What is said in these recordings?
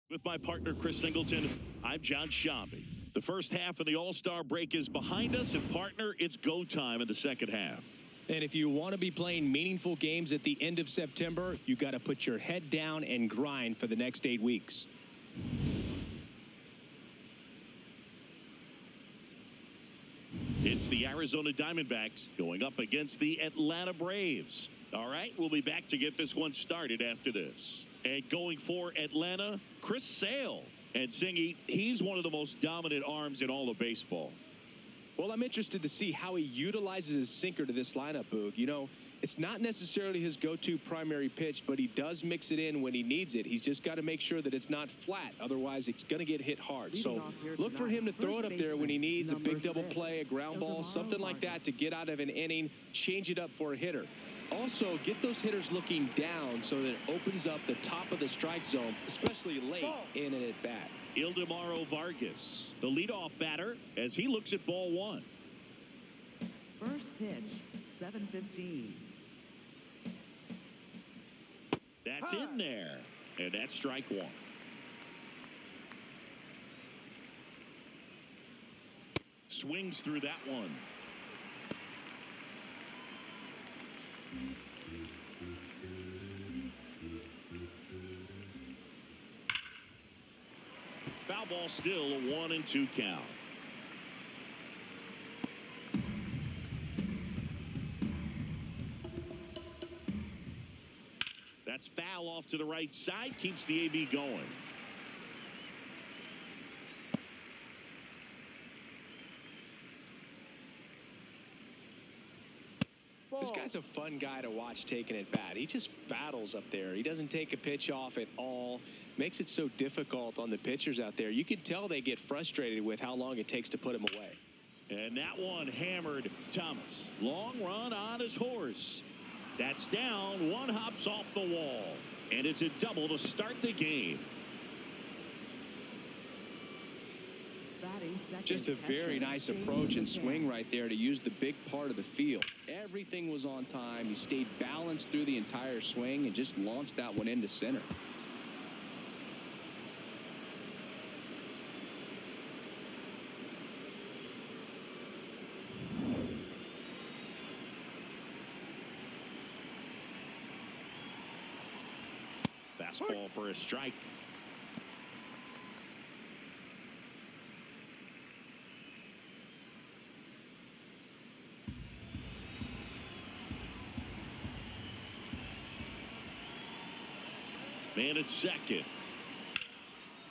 With my partner, Chris Singleton, I'm John Shambi. The first half of the All-Star break is behind us, and partner, it's go time in the second half. And if you want to be playing meaningful games at the end of September, you got to put your head down and grind for the next 8 weeks. It's the Arizona Diamondbacks going up against the Atlanta Braves. All right, we'll be back to get this one started after this. And going for Atlanta, Chris Sale. And Singy, he's one of the most dominant arms in all of baseball. Well, I'm interested to see how he utilizes his sinker to this lineup, Boog. You know, it's not necessarily his go-to primary pitch, but he does mix it in when he needs it. He's just got to make sure that it's not flat. Otherwise, it's going to get hit hard. So look for him to throw it up there when he needs a big double play, a ground ball, something like that to get out of an inning, change it up for a hitter. Also, get those hitters looking down so that it opens up the top of the strike zone, especially late in an at-bat. Ildemaro Vargas, the leadoff batter, as he looks at ball one. First pitch, 7:15. That's in there, and that's strike one. Swings through that one. Foul ball, still a 1-2 count. That's foul off to the right side, keeps the AB going. This guy's a fun guy to watch taking at bat. He just battles up there. He doesn't take a pitch off at all. Makes it so difficult on the pitchers out there. You can tell they get frustrated with how long it takes to put him away. And that one hammered Thomas. Long run on his horse. That's down. One hops off the wall. And it's a double to start the game. Just a very nice approach and swing right there to use the big part of the field. Everything was on time. He stayed balanced through the entire swing and just launched that one into center. Fastball for a strike. Man at second.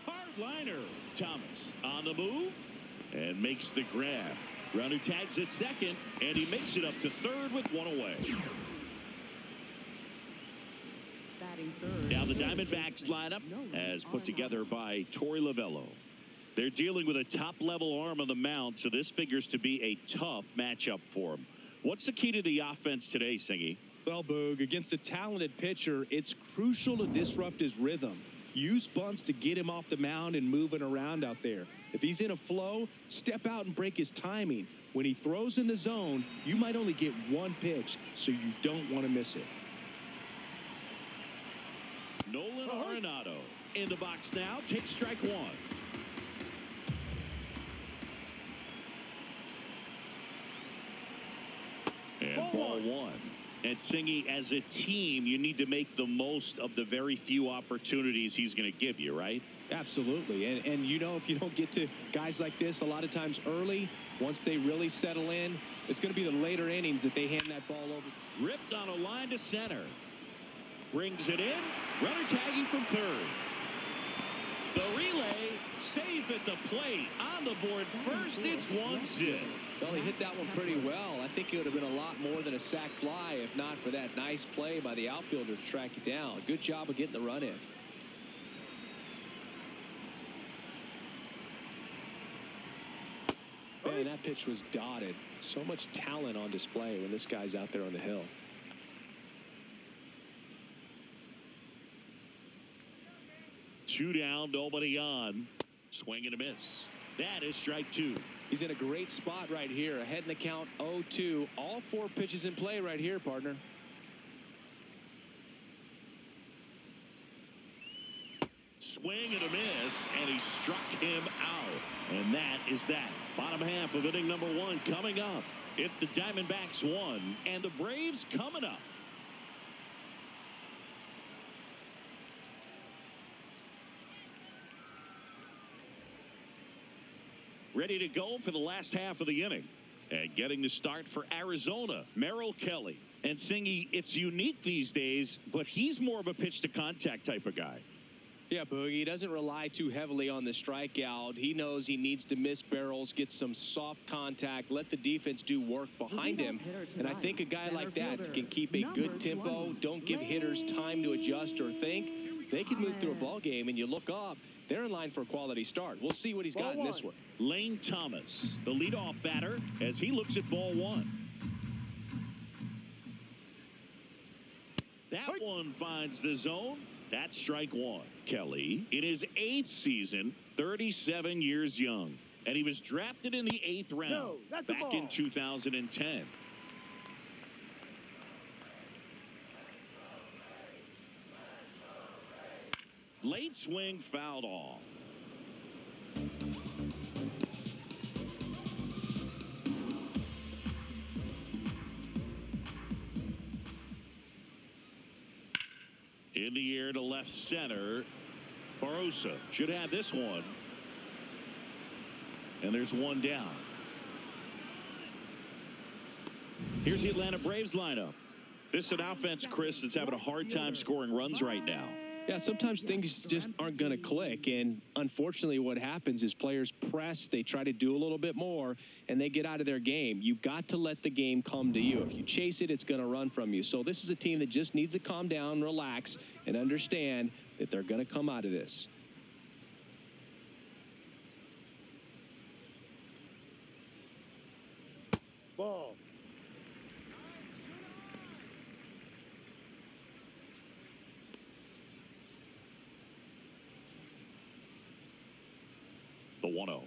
Hard liner. Thomas on the move and makes the grab. Runner tags at second, and he makes it up to third with one away. Now the Diamondbacks lineup as put together by Torey Lovello. They're dealing with a top-level arm on the mound, so this figures to be a tough matchup for him. What's the key to the offense today, Singy? Well, Boog, against a talented pitcher, it's crucial to disrupt his rhythm. Use bunts to get him off the mound and moving around out there. If he's in a flow, step out and break his timing. When he throws in the zone, you might only get one pitch, so you don't want to miss it. Nolan Arenado in the box now. Takes strike one. And ball one. And Singy, as a team, you need to make the most of the very few opportunities he's going to give you, right? Absolutely. And you know, if you don't get to guys like this a lot of times early, once they really settle in, it's going to be the later innings that they hand that ball over. Ripped on a line to center. Brings it in. Runner tagging from third. The relay, safe at the plate. On the board first, it's 1-0. Well, he hit that one pretty well. I think it would have been a lot more than a sac fly if not for that nice play by the outfielder to track it down. Good job of getting the run in. Man, that pitch was dotted. So much talent on display when this guy's out there on the hill. Two down, nobody on. Swing and a miss. That is strike two. He's in a great spot right here. Ahead in the count 0-2. All four pitches in play right here, partner. swing and a miss, and he struck him out. And that is that. Bottom half of inning number 1 coming up. It's the Diamondbacks 1 and the Braves coming up. Ready to go for the last half of the inning. And getting the start for Arizona, Merrill Kelly. And Singy, it's unique these days, but he's more of a pitch-to-contact type of guy. Yeah, Boogie, he doesn't rely too heavily on the strikeout. He knows he needs to miss barrels, get some soft contact, let the defense do work behind him. And I think a guy like that can keep a good tempo, don't give hitters time to adjust or think. They can move through a ball game, and you look up, they're in line for a quality start. We'll see what he's got in this one. Lane Thomas, the leadoff batter, as he looks at ball 1. That one finds the zone. That's strike 1. Kelly, in his 8th season, 37 years young. And he was drafted in the 8th round back in 2010. Late swing fouled off. In the air to left center. Barosa should have this one. And there's one down. Here's the Atlanta Braves lineup. This is an offense, Chris, that's having a hard time scoring runs right now. Yeah, sometimes things just aren't going to click, and unfortunately what happens is players press, they try to do a little bit more, and they get out of their game. You've got to let the game come to you. If you chase it, it's going to run from you. So this is a team that just needs to calm down, relax, and understand that they're going to come out of this. Ball. The 1-0.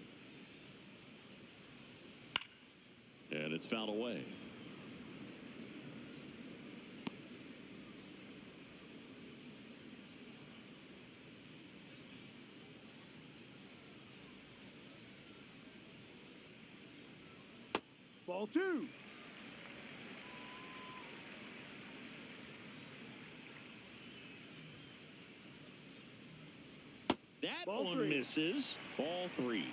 And it's fouled away. Ball 2. That Ball one 3. misses. Ball 3.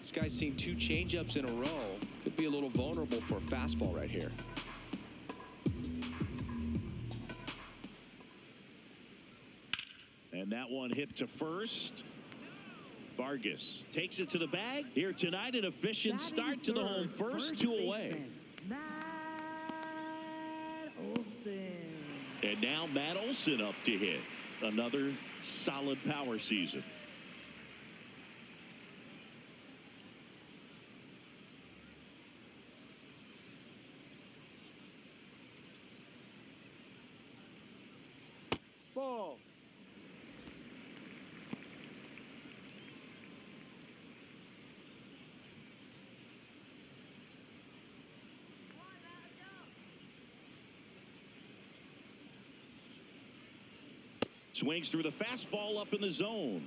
This guy's seen 2 changeups in a row. Could be a little vulnerable for a fastball right here. And that one hit to first. Vargas takes it to the bag. Here tonight, an efficient start to the home first, 2 away. Matt Olson. And now Matt Olson up to hit. Another solid power season. Ball. Swings through the fastball up in the zone.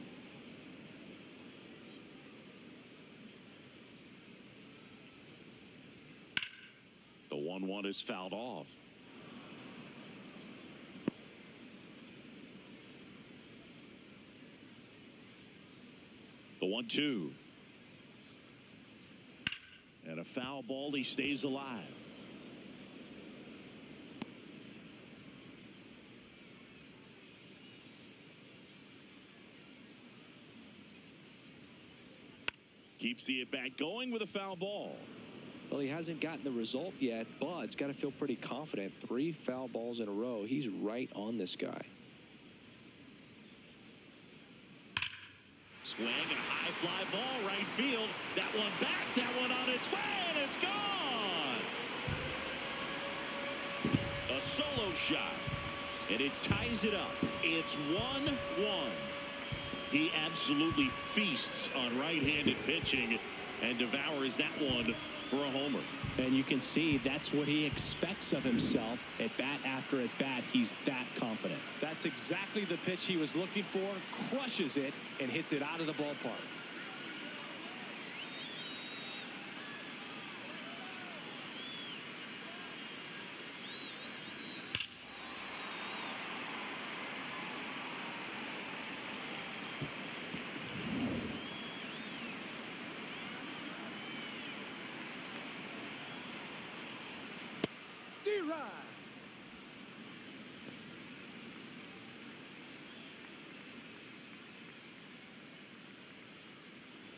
The 1-1 is fouled off. The 1-2. And a foul ball. He stays alive. Keeps the at-bat going with a foul ball. Well, he hasn't gotten the result yet, but he's got to feel pretty confident. 3 foul balls in a row. He's right on this guy. Swing and a high fly ball right field. That one back, that one on its way, and it's gone. A solo shot, and it ties it up. It's 1-1. He absolutely feasts on right-handed pitching and devours that one for a homer. And you can see that's what he expects of himself at bat after at bat. He's that confident. That's exactly the pitch he was looking for. Crushes it and hits it out of the ballpark.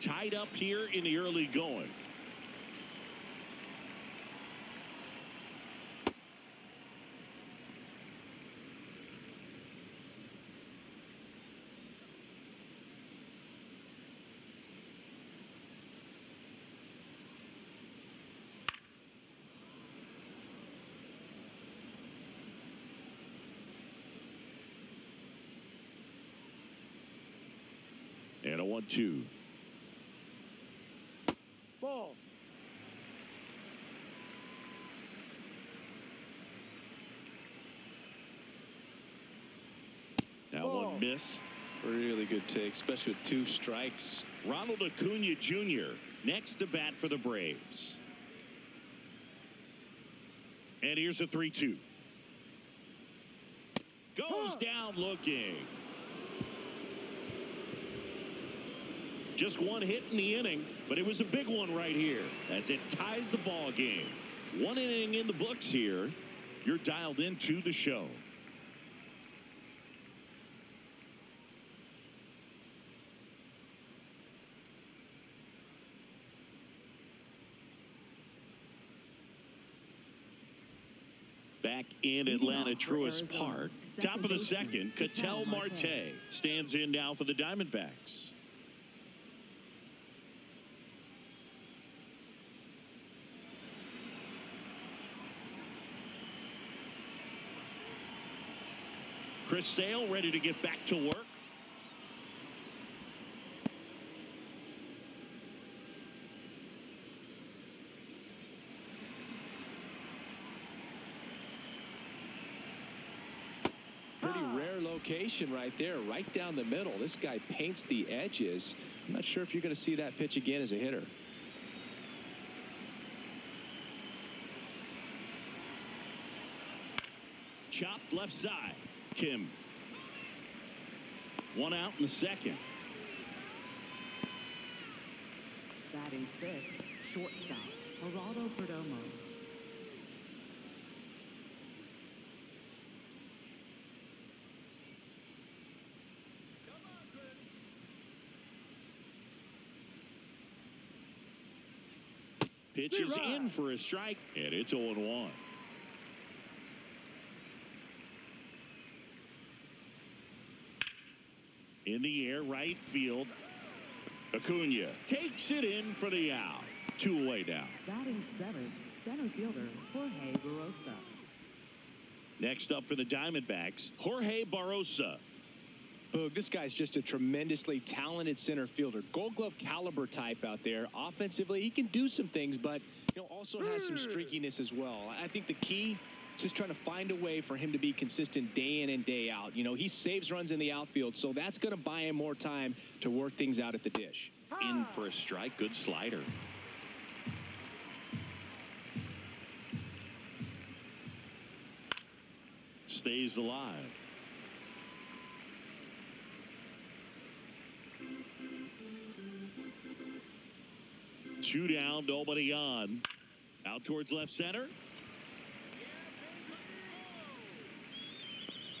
Tied up here in the early going. And a 1-2. Ball. That one missed. Really good take, especially with 2 strikes. Ronald Acuna Jr. next to bat for the Braves. And here's a 3-2. Goes down looking. Just one hit in the inning, but it was a big one right here as it ties the ball game. 1 inning in the books here. You're dialed into the show. Back in Atlanta, Truist Park. Top of the second, Ketel Marte stands in now for the Diamondbacks. Chris Sale ready to get back to work. Pretty rare location right there, right down the middle. This guy paints the edges. I'm not sure if you're going to see that pitch again as a hitter. Chopped left side. Kim. 1 out in the second. Batting 6th, shortstop, Geraldo Perdomo. Pitch is in for a strike, and it's 0-1. In the air, right field. Acuna takes it in for the out. 2 away now. Batting 7th, center fielder, Jorge Barosa. Next up for the Diamondbacks, Jorge Barosa. Boog, this guy's just a tremendously talented center fielder. Gold Glove caliber type out there. Offensively, he can do some things, but also has some streakiness as well. I think the key is just trying to find a way for him to be consistent day in and day out. He saves runs in the outfield, so that's going to buy him more time to work things out at the dish. In for a strike. Good slider. Stays alive. Two down, nobody on. Out towards left center.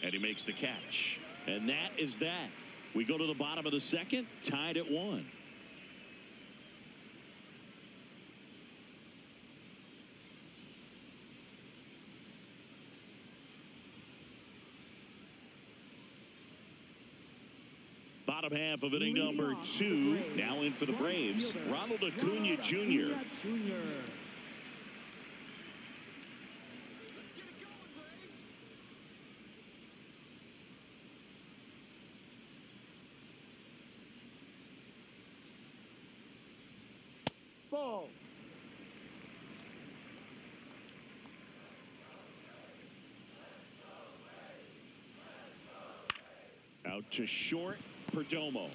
And he makes the catch. And that is that. We go to the bottom of the second, tied at 1. Bottom half of inning number 2. Now in for the Braves, Ronald Acuna Jr. Ball. Out to short, Perdomo.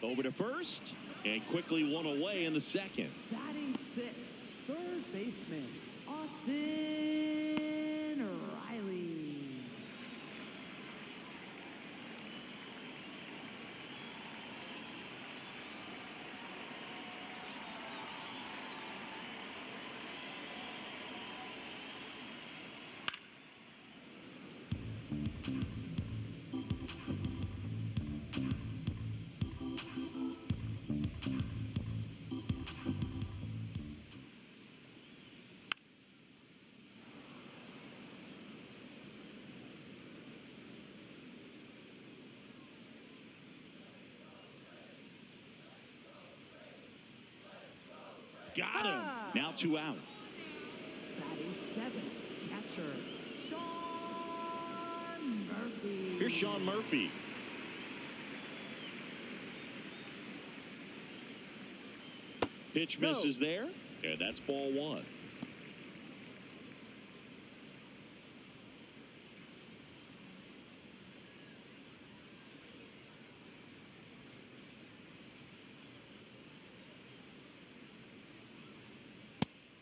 Over to first, and quickly one away in the second. Batting sixth, third baseman, Austin Riley. Got him. Now 2 out. Batting seventh, catcher, Sean Murphy. Here's Sean Murphy. Pitch misses there, and that's ball 1.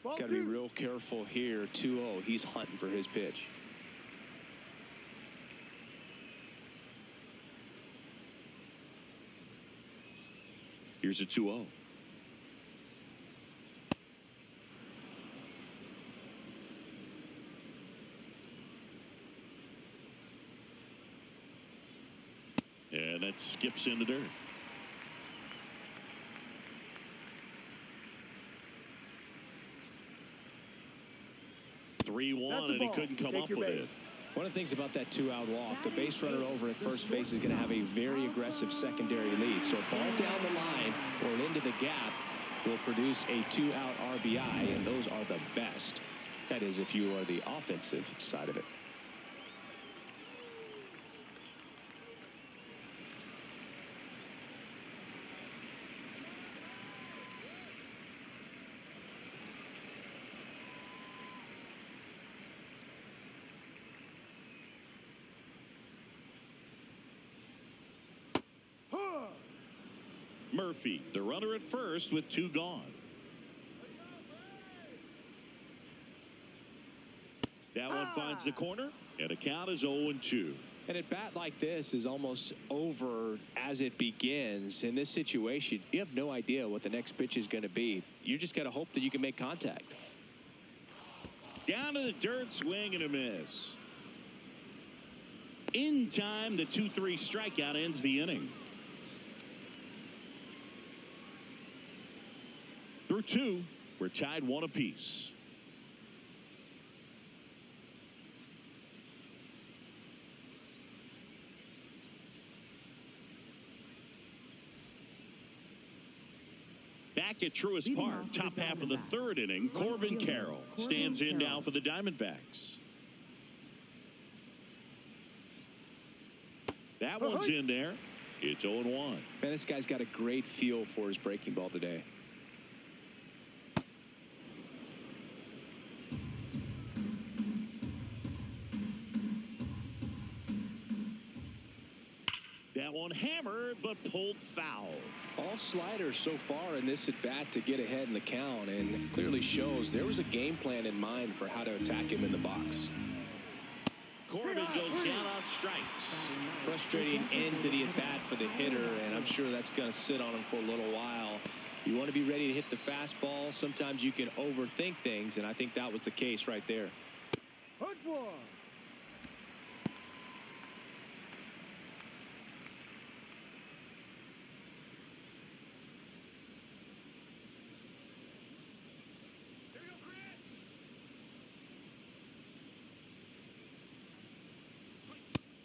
Got to be real careful here. 2-0. He's hunting for his pitch. Here's a 2-0. And that skips in the dirt. Three-1, and he couldn't come up with it. One of the things about that 2-out walk, the base runner over at first base is going to have a very aggressive secondary lead. So a ball down the line or into the gap will produce a 2-out RBI, and those are the best. That is, if you are the offensive side of it. Murphy, the runner at first with 2 gone. That one finds the corner, and the count is 0-2. And at bat like this is almost over as it begins. In this situation, you have no idea what the next pitch is going to be. You just got to hope that you can make contact. Down to the dirt, swing and a miss. In time, the 2-3 strikeout ends the inning. Through 2, we're tied 1 apiece. Back at Truist Park, top half of the 3rd inning, Corbin Carroll stands in now for the Diamondbacks. That one's in there. It's 0-1. Man, this guy's got a great feel for his breaking ball today. That one hammered, but pulled foul. All sliders so far in this at bat to get ahead in the count, and clearly shows there was a game plan in mind for how to attack him in the box. Corbin goes down on strikes. Frustrating end to the at bat for the hitter, and I'm sure that's going to sit on him for a little while. You want to be ready to hit the fastball. Sometimes you can overthink things, and I think that was the case right there.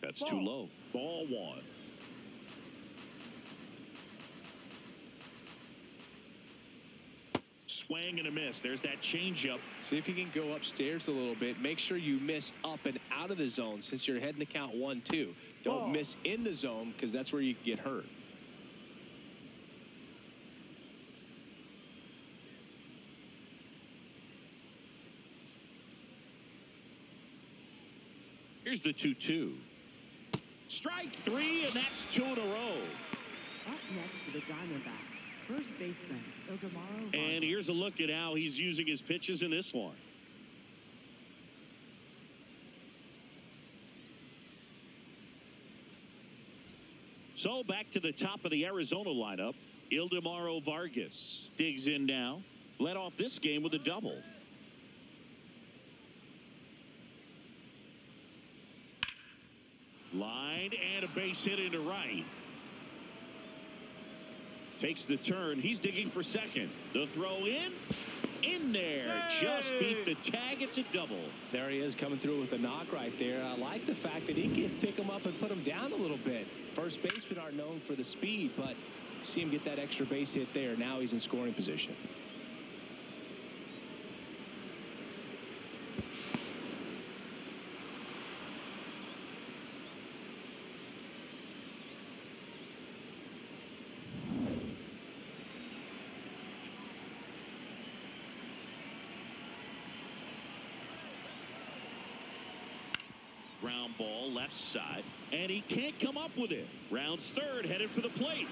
That's too low. Ball 1. Swing and a miss. There's that changeup. See if you can go upstairs a little bit. Make sure you miss up and out of the zone since you're heading the count 1-2. Don't miss in the zone because that's where you get hurt. Here's the 2-2. Strike three, and that's 2 in a row. Up next for the Diamondbacks, first baseman, Ildemaro. And here's a look at how he's using his pitches in this one. So back to the top of the Arizona lineup. Ildemaro Vargas digs in now. Led off this game with a double. Line and a base hit into right. Takes the turn. He's digging for second. The throw in there. Just beat the tag. It's a double. There he is coming through with a knock right there. I like the fact that he can pick him up and put him down a little bit. First basemen aren't known for the speed, but see him get that extra base hit there. Now he's in scoring position. Ground ball left side, and he can't come up with it. Rounds third, headed for the plate.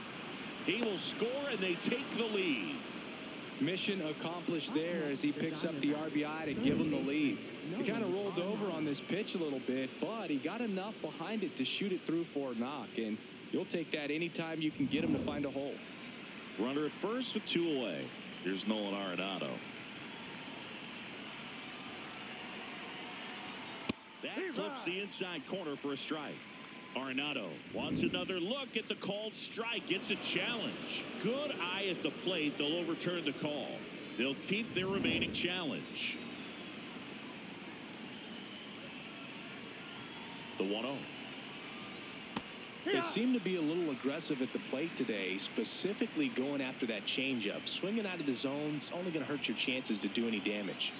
He will score, and they take the lead. Mission accomplished there as he picks up the RBI to give him the lead. He kind of rolled over on this pitch a little bit, but he got enough behind it to shoot it through for a knock, and you'll take that anytime you can get him to find a hole. Runner at first with 2 away. Here's Nolan Arenado. That clips the inside corner for a strike. Arenado wants another look at the called strike. It's a challenge. Good eye at the plate. They'll overturn the call. They'll keep their remaining challenge. The 1-0. They seem to be a little aggressive at the plate today, specifically going after that changeup. Swinging out of the zone is only going to hurt your chances to do any damage.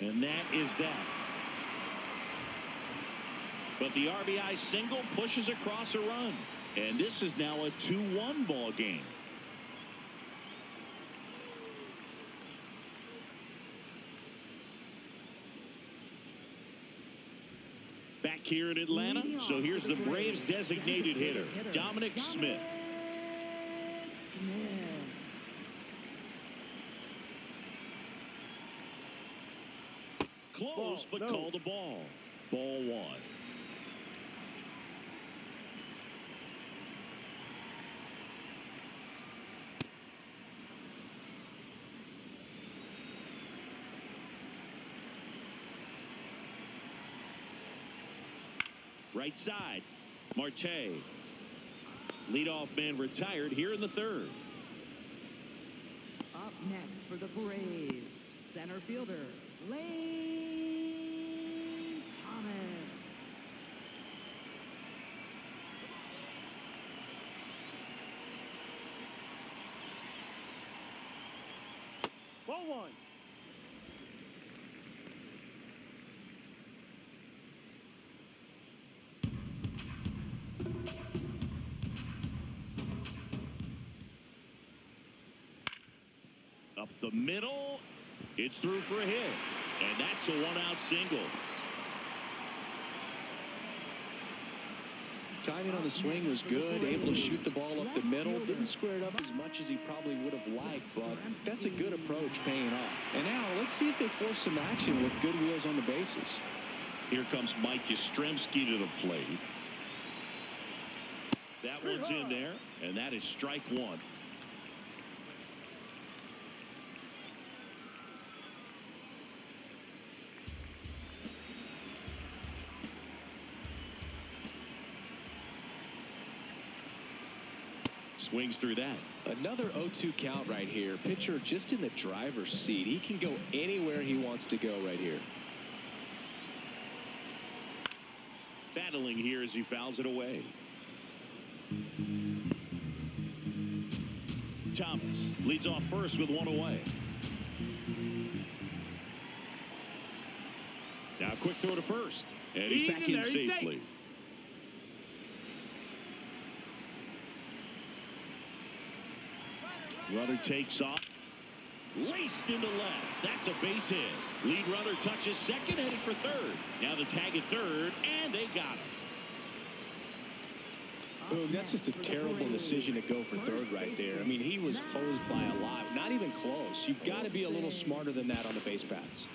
And that is that. But the RBI single pushes across a run. And this is now a 2-1 ball game. Back here in Atlanta. So here's the Braves designated hitter, Dominic Smith. Close, but call the ball. Ball 1. Right side. Marte. Leadoff man retired here in the third. Up next for the Braves, center fielder, Lane Thomas. Ball 1. Up the middle. It's through for a hit. And that's a 1-out single. Timing on the swing was good. Able to shoot the ball up the middle. Didn't square it up as much as he probably would have liked, but that's a good approach paying off. And now let's see if they force some action with good wheels on the bases. Here comes Mike Yastrzemski to the plate. That one's in there, and that is strike 1. Swings through that. Another 0-2 count right here. Pitcher just in the driver's seat. He can go anywhere he wants to go right here. Battling here as he fouls it away. Thomas leads off first with 1 away. Now a quick throw to first. And he's back in safely. Runner takes off. Laced into left. That's a base hit. Lead runner touches second, heading for third. Now the tag at third, and they got him. Boom, that's just a terrible decision to go for third right there. I mean, he was hosed by a lot. Not even close. You've got to be a little smarter than that on the base paths.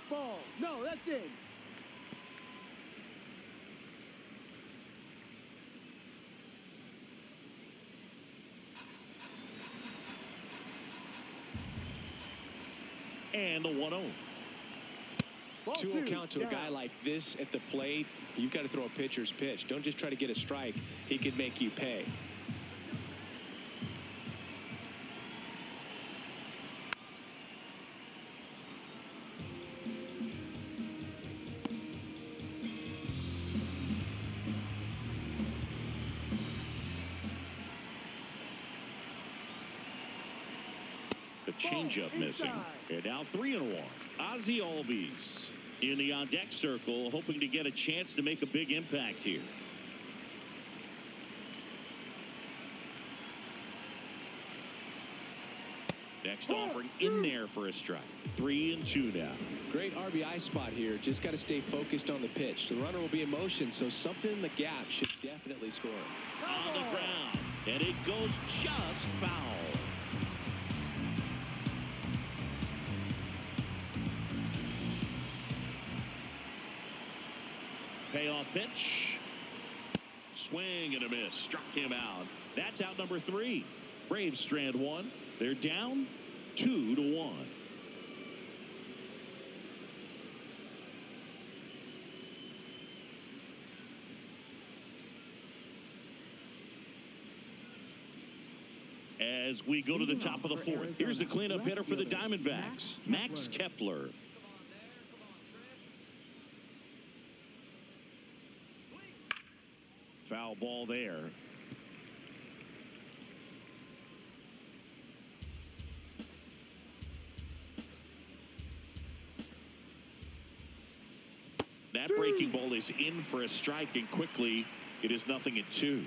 Ball. No, that's it. And the 1-0. 2-0 count to a guy like this at the plate. You've got to throw a pitcher's pitch. Don't just try to get a strike. He could make you pay. The changeup missing. And now 3-1. Ozzie Albies in the on-deck circle, hoping to get a chance to make a big impact here. Next offering in there for a strike. 3-2 now. Great RBI spot here. Just got to stay focused on the pitch. The runner will be in motion, so something in the gap should definitely score. On the ground. And it goes just foul. Payoff pitch. Swing and a miss. Struck him out. That's out number 3. Braves strand 1. They're down 2-1. As we go to the top of the 4th, here's the cleanup hitter for the Diamondbacks, Max Kepler. Foul ball there. That breaking ball is in for a strike, and quickly it is 0-2.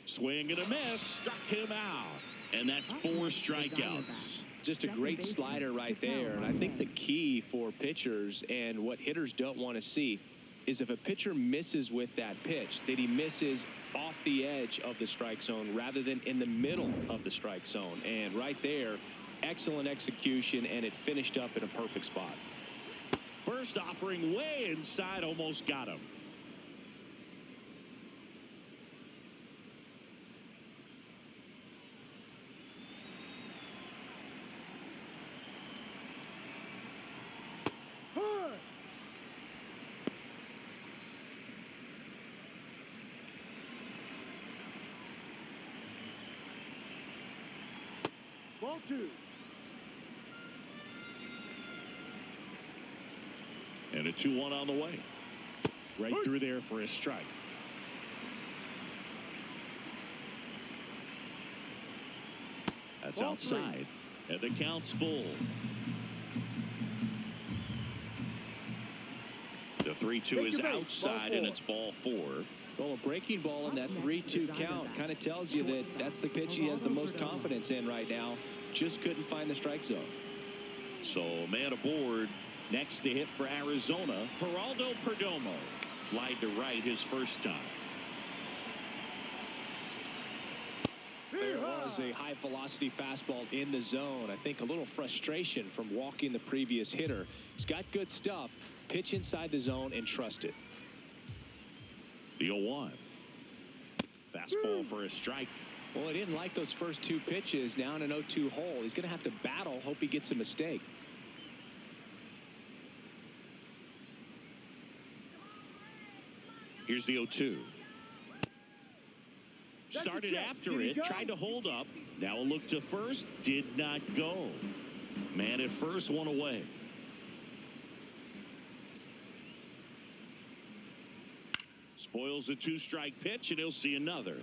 Swing and a miss, struck him out, and that's 4 strikeouts. Just a great slider right there. And I think the key for pitchers and what hitters don't want to see is if a pitcher misses with that pitch, that he misses off the edge of the strike zone rather than in the middle of the strike zone. And right there, excellent execution, and it finished up in a perfect spot. First offering way inside, almost got him. Ball 2. And a 2-1 on the way. Right through there for a strike. That's Ball outside. 3. And the count's full. The 3-2 is outside, and it's ball 4. Well, a breaking ball in that 3-2 count kind of tells you that that's the pitch he has the most confidence in right now. Just couldn't find the strike zone. So, man aboard. Next to hit for Arizona, Geraldo Perdomo. Flied to right his first time. There was a high-velocity fastball in the zone. I think a little frustration from walking the previous hitter. He's got good stuff. Pitch inside the zone and trust it. The 0-1. Fastball for a strike. Well, he didn't like those first 2 pitches. Now in an 0-2 hole. He's going to have to battle. Hope he gets a mistake. Here's the 0-2. Started after it. Tried to hold up. Now a look to first. Did not go. Man at first, 1 away. Boyle's a 2-strike pitch, and he'll see another.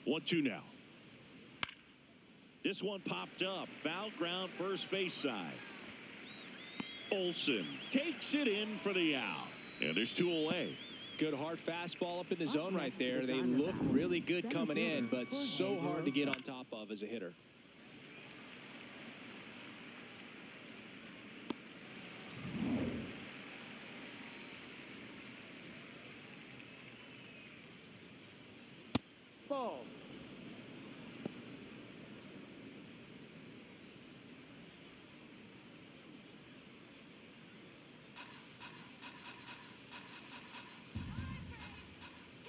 One, two now. This one popped up. Foul ground, first base side. Olsen takes it in for the out. And there's 2 away. Good hard fastball up in the zone right there. They look really good coming in, but so hard to get on top of as a hitter. Ball.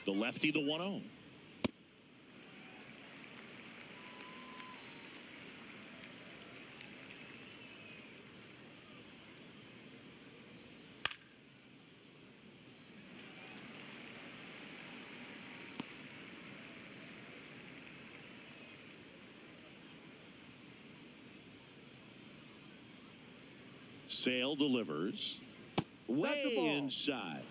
The lefty, the 1-0. Sale delivers. Way inside.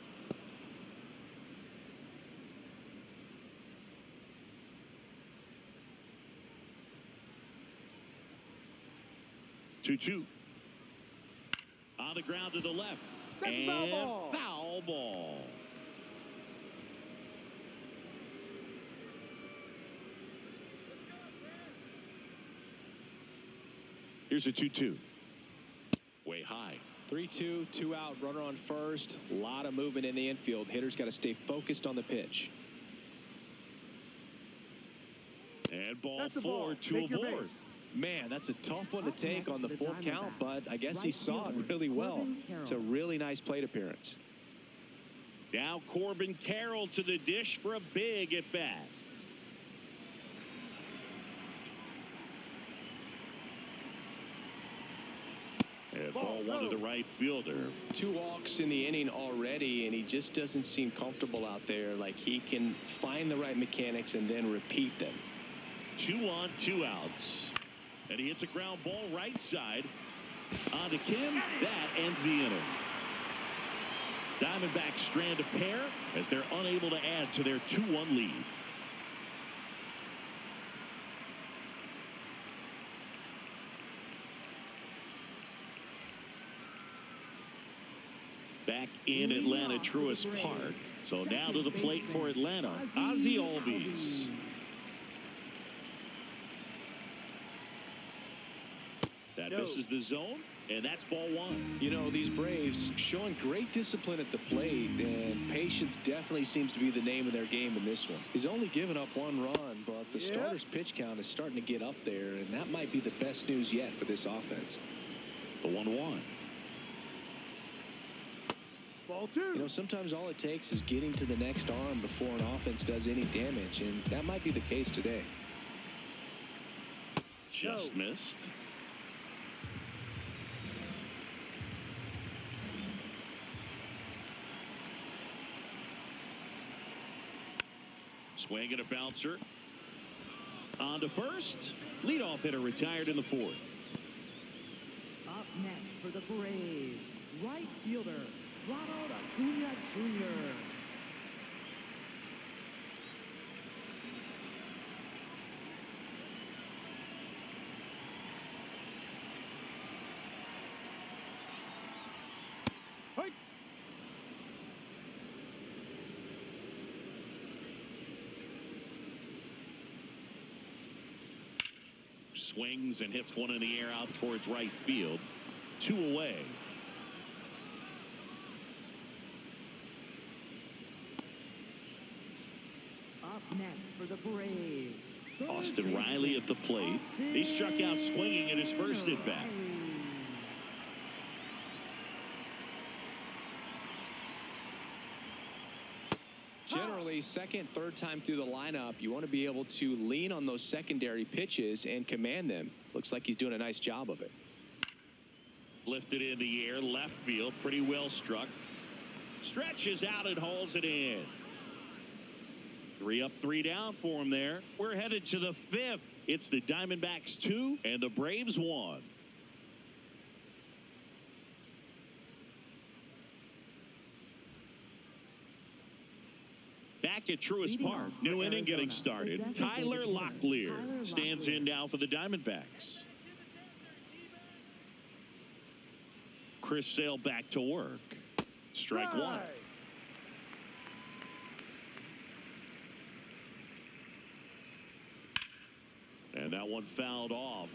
Two. On the ground to the left. And foul ball. Here's a 2-2. Way high. 3-2, 2 out, runner on first. A lot of movement in the infield. Hitter's got to stay focused on the pitch. And ball 4, 2 aboard. Man, that's a tough one to take on the full count, but I guess he saw it really well. It's a really nice plate appearance. Now Corbin Carroll to the dish for a big at bat. And ball 1 to the right fielder. 2 walks in the inning already, and he just doesn't seem comfortable out there. Like he can find the right mechanics and then repeat them. 2 on, 2 outs. And he hits a ground ball right side. On to Kim. That ends the inning. Diamondbacks strand a pair as they're unable to add to their 2-1 lead. Back in Atlanta Truist Park. So now to the plate for Atlanta, Ozzie Albies. That misses the zone, and that's ball 1. You know, these Braves showing great discipline at the plate, and patience definitely seems to be the name of their game in this one. He's only given up 1 run, but the starter's pitch count is starting to get up there, and that might be the best news yet for this offense. The 1-1. Ball 2. You know, sometimes all it takes is getting to the next arm before an offense does any damage, and that might be the case today. Just missed. Swing and a bouncer. On to first. Leadoff hitter retired in the 4th. Up next for the Braves, right fielder, Ronald Acuna Jr. Swings and hits one in the air out towards right field. 2 away. Up next for the Braves, Austin Riley at the plate. He struck out swinging in his first at bat. Generally, second, third time through the lineup, you want to be able to lean on those secondary pitches and command them. Looks like he's doing a nice job of it. Lifted in the air, left field, pretty well struck. Stretches out and hauls it in. 3 up, 3 down for him there. We're headed to the 5th. It's the Diamondbacks 2 and the Braves 1. Back at Truist Park, new inning getting started. Tyler Locklear stands in now for the Diamondbacks. Chris Sale back to work. Strike one. And that one fouled off.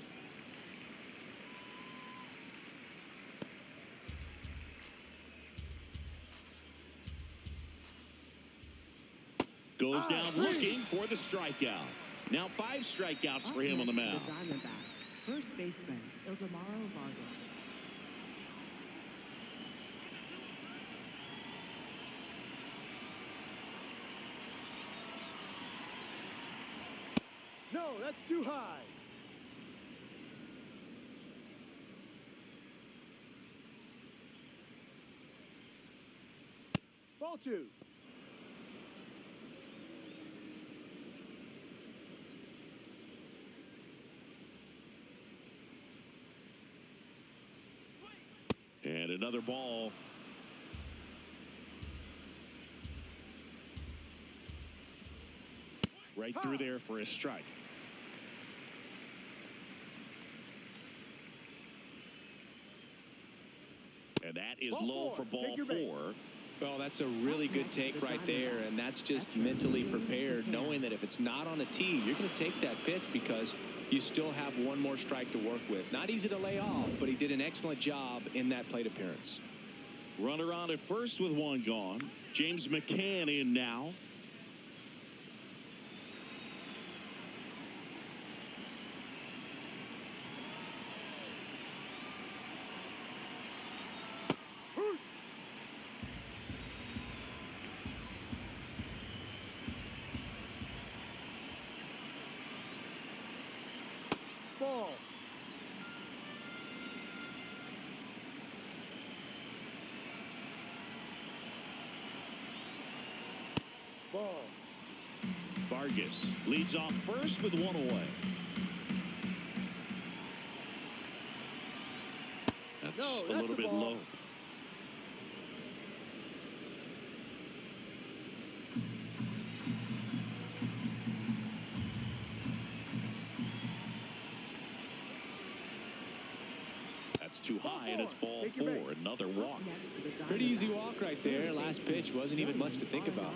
Goes down looking for the strikeout. Now 5 strikeouts for him on the mound. The Diamondbacks, first baseman, Ildemaro Vargas. No, that's too high. Ball 2. And another ball. Right through there for a strike. And that is low for ball 4. Well, that's a really good take right there, and that's just mentally prepared, knowing that if it's not on a tee, you're going to take that pitch because you still have one more strike to work with. Not easy to lay off, but he did an excellent job in that plate appearance. Runner on at first with one gone. James McCann in now. Ball. Ball. Vargas leads off first with one away. That's a little bit low. That's too high, and it's ball 4. Another walk. Pretty easy walk right there. Last pitch wasn't even much to think about.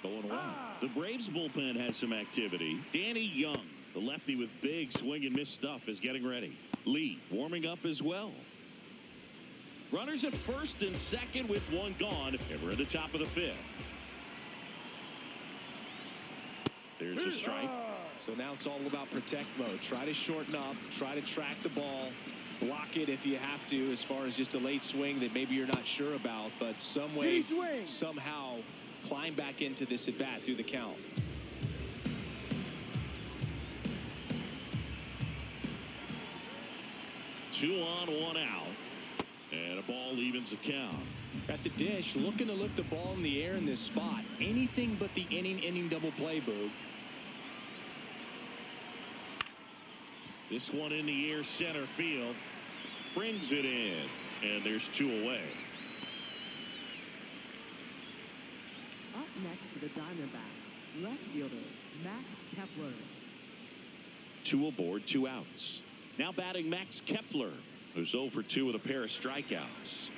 Going well. The Braves bullpen has some activity. Danny Young, the lefty with big swing and miss stuff, is getting ready. Lee warming up as well. Runners at first and second with one gone, and we're at the top of the 5th. There's a strike. So now it's all about protect mode. Try to shorten up, try to track the ball, block it if you have to, as far as just a late swing that maybe you're not sure about, but some way, somehow climb back into this at bat through the count. Two on, one out. And a ball evens the count. At the dish, looking to lift the ball in the air in this spot. Anything but the inning double play, Boog. This one in the air center field. Brings it in. And there's 2 away. Up next to the Diamondbacks, left fielder, Max Kepler. 2 aboard, 2 outs. Now batting Max Kepler, who's 0 for 2 with a pair of strikeouts.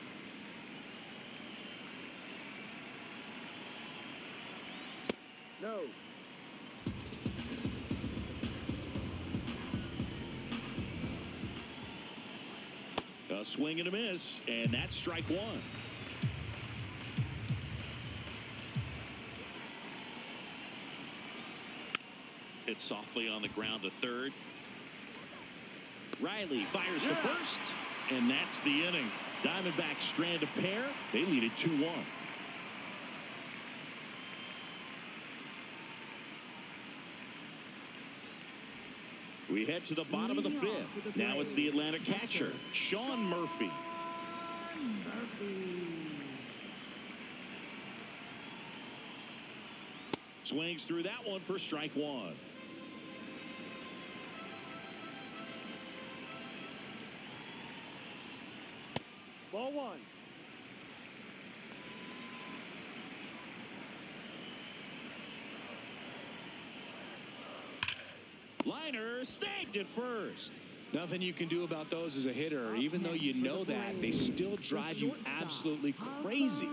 No. A swing and a miss, and that's strike 1. Hit softly on the ground to third. Riley fires to first, and that's the inning. Diamondbacks strand a pair. They lead it 2-1. We head to the bottom of the fifth. Now it's the Atlanta catcher, Sean Murphy. Swings through that one for strike one. Ball one. Liner snagged at first. Nothing you can do about those as a hitter. Even though you know that, they still drive you absolutely crazy.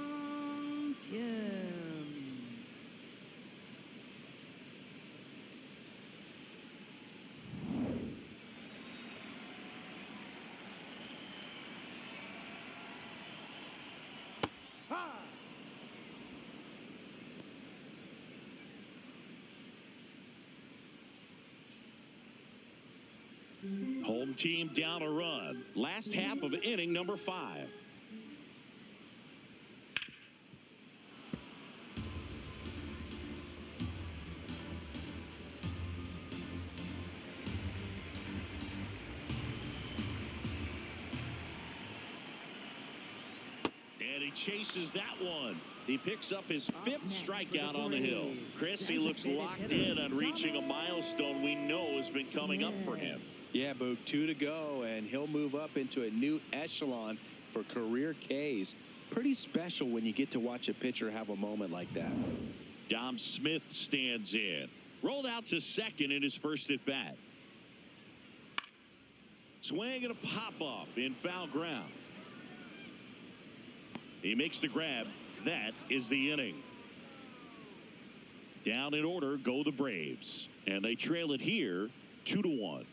Home team down a run. Last half of inning number 5. And he chases that one. He picks up his 5th strikeout on the hill. Chris, he looks locked in on reaching a milestone we know has been coming up for him. Yeah, Boog, 2 to go, and he'll move up into a new echelon for career Ks. Pretty special when you get to watch a pitcher have a moment like that. Dom Smith stands in. Rolled out to second in his first at bat. Swing and a pop-up in foul ground. He makes the grab. That is the inning. Down in order go the Braves. And they trail it here 2-1.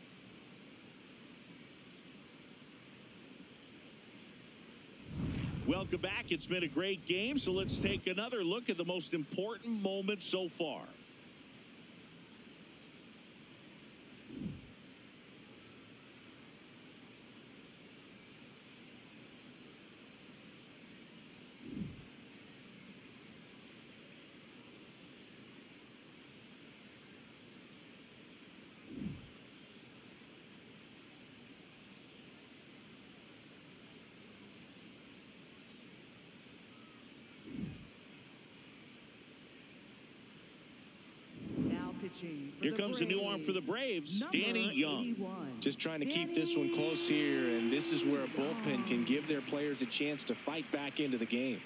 Welcome back. It's been a great game, so let's take another look at the most important moment so far. Here comes a new arm for the Braves, Danny Young. Just trying to keep this one close here, and this is where a bullpen can give their players a chance to fight back into the game.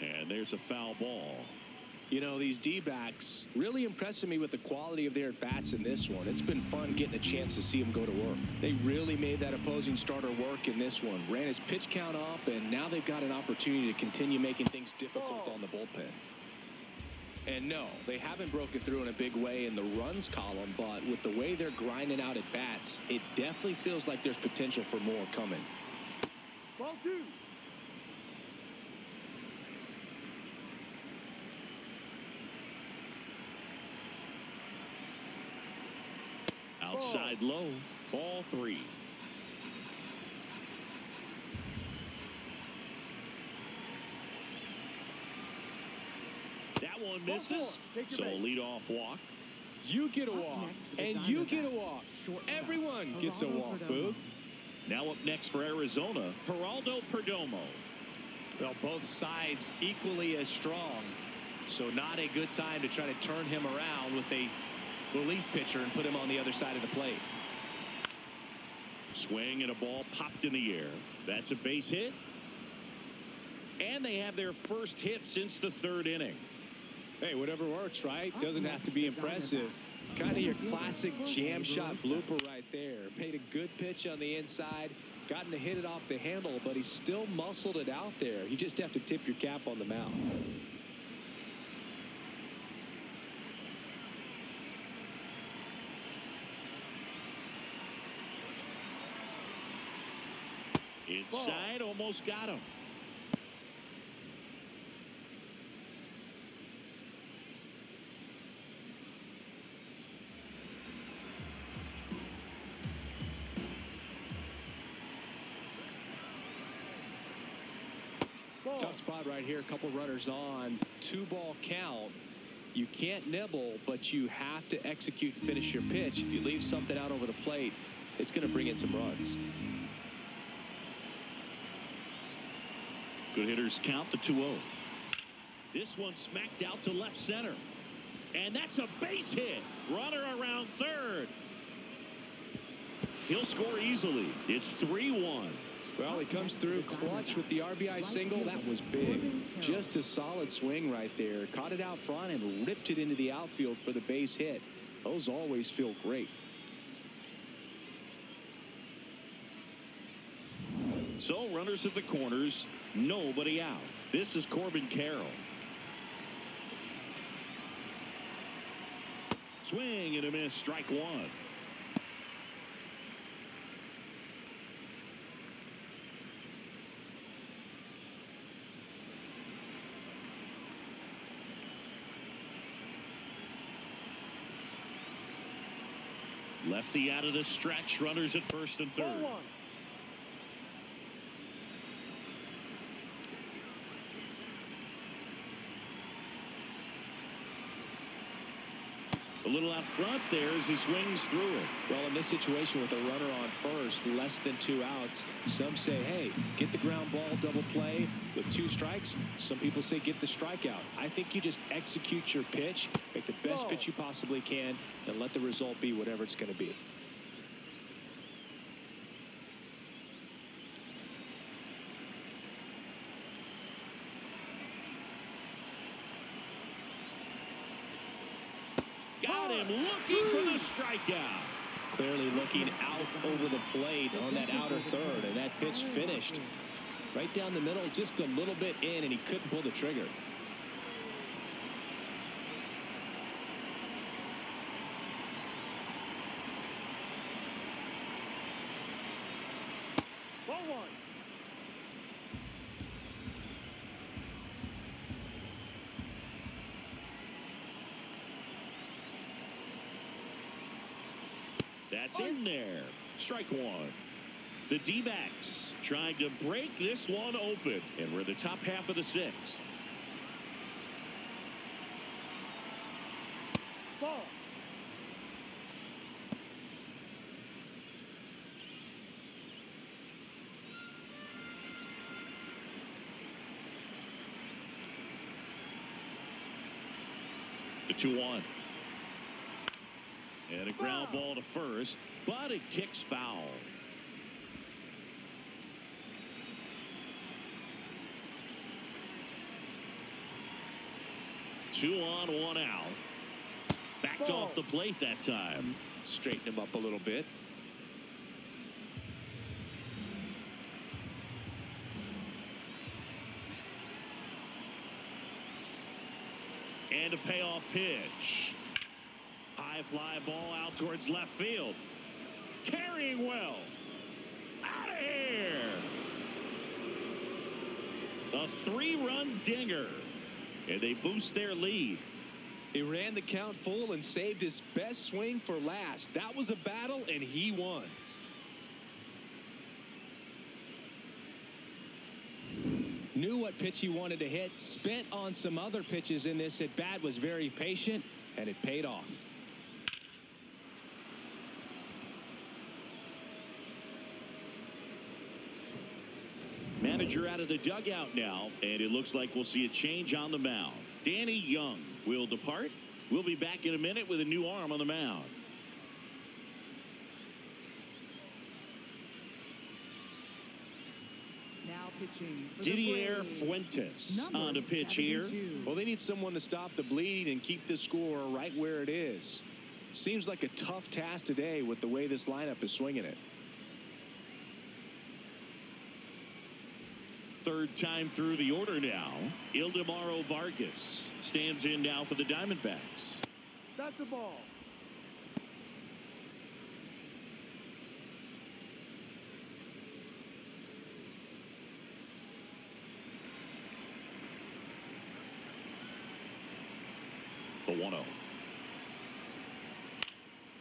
And there's a foul ball. You know, these D-backs really impressing me with the quality of their bats in this one. It's been fun getting a chance to see them go to work. They really made that opposing starter work in this one. Ran his pitch count up, and now they've got an opportunity to continue making things difficult on the bullpen. And no, they haven't broken through in a big way in the runs column, but with the way they're grinding out at bats, it definitely feels like there's potential for more coming. Ball 2. Outside low, ball 3. That one misses, so a leadoff walk. You get a walk, and you get a walk. Everyone gets a walk, Boog. Now up next for Arizona, Geraldo Perdomo. Well, both sides equally as strong, so not a good time to try to turn him around with a relief pitcher and put him on the other side of the plate. Swing and a ball popped in the air. That's a base hit. And they have their first hit since the 3rd inning. Hey, whatever works, right? Doesn't have to be impressive. Kind of your classic jam shot blooper right there. Made a good pitch on the inside. Gotten to hit it off the handle, but he still muscled it out there. You just have to tip your cap on the mound. Inside, almost got him. Tough spot right here. A couple runners on. 2-ball count. You can't nibble, but you have to execute and finish your pitch. If you leave something out over the plate, it's going to bring in some runs. Good hitters count the 2-0. This one smacked out to left center. And that's a base hit. Runner around third. He'll score easily. It's 3-1. Well, he comes through clutch with the RBI single. That was big. Just a solid swing right there. Caught it out front and ripped it into the outfield for the base hit. Those always feel great. So runners at the corners, nobody out. This is Corbin Carroll. Swing and a miss, strike one. Lefty out of the stretch, runners at first and third. 1. A little out front there as he swings through it. Well, in this situation with a runner on first, less than 2 outs, some say, hey, get the ground ball, double play with 2 strikes. Some people say get the strikeout. I think you just execute your pitch, make the best pitch you possibly can, and let the result be whatever it's going to be. Got him looking for the strikeout. Clearly looking out over the plate on that outer third, and that pitch finished right down the middle, just a little bit in, and he couldn't pull the trigger. Ball 1. That's in there. Strike one. The D-backs trying to break this one open. And we're the top half of the 6th. Ball. The 2-1. And a ground ball to first, but it kicks foul. Two on, 1 out. Backed off the plate that time. Straighten him up a little bit. And a payoff pitch. High fly ball out towards left field. Carrying well. Out of here. A 3-run dinger. And they boost their lead. He ran the count full and saved his best swing for last. That was a battle, and he won. Knew what pitch he wanted to hit. Spent on some other pitches in this at bat. Was very patient, and it paid off. Manager out of the dugout now, and it looks like we'll see a change on the mound. Danny Young will depart. We'll be back in a minute with a new arm on the mound. Now pitching for the Didier Braves. Fuentes Number on the pitch here. 72. Well, they need someone to stop the bleeding and keep the score right where it is. Seems like a tough task today with the way this lineup is swinging it. Third time through the order now. Ildemaro Vargas stands in now for the Diamondbacks. That's a ball. The 1-0.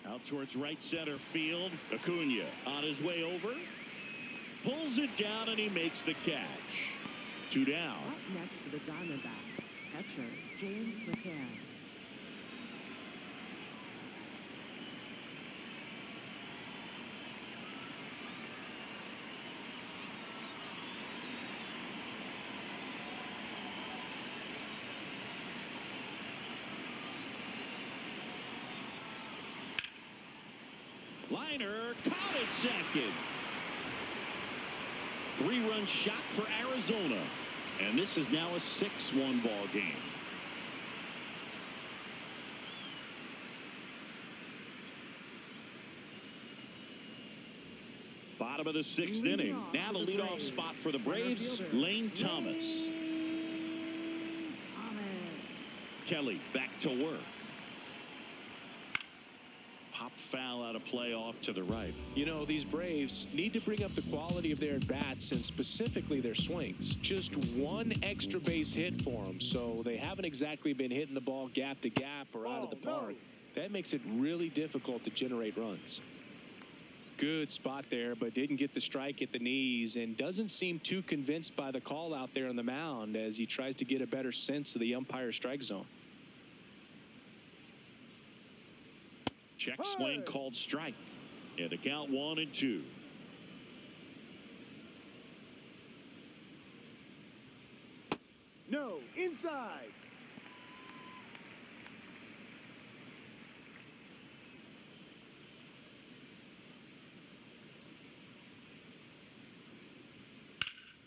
Out towards right center field. Acuna on his way over. Pulls it down and he makes the catch. 2 down. Up next for the Diamondbacks, catcher James McCann. Liner caught it second. 3-run shot for Arizona. And this is now a 6-1 ball game. Bottom of the 6th inning. Now the leadoff spot for the Braves, Lane Thomas. Kelly back to work. Pop foul out of play off to the right. You know, these Braves need to bring up the quality of their at-bats and specifically their swings. Just one extra base hit for them, so they haven't exactly been hitting the ball gap to gap or out of the park. That makes it really difficult to generate runs. Good spot there, but didn't get the strike at the knees and doesn't seem too convinced by the call out there on the mound as he tries to get a better sense of the umpire's strike zone. Check swing called strike. And the count 1-2. No, inside.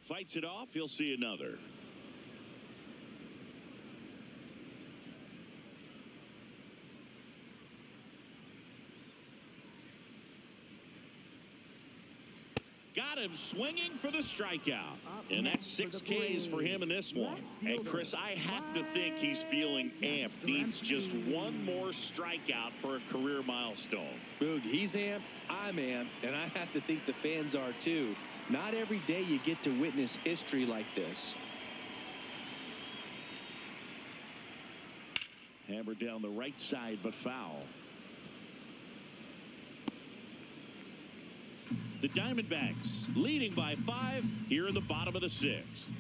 Fights it off. He'll see another. Got him swinging for the strikeout. And that's 6 Ks for him in this one. And Chris, I have to think he's feeling amped. Needs just one more strikeout for a career milestone. Boog, he's amped, I'm amped, and I have to think the fans are too. Not every day you get to witness history like this. Hammered down the right side, but foul. The Diamondbacks leading by 5 here in the bottom of the 6th.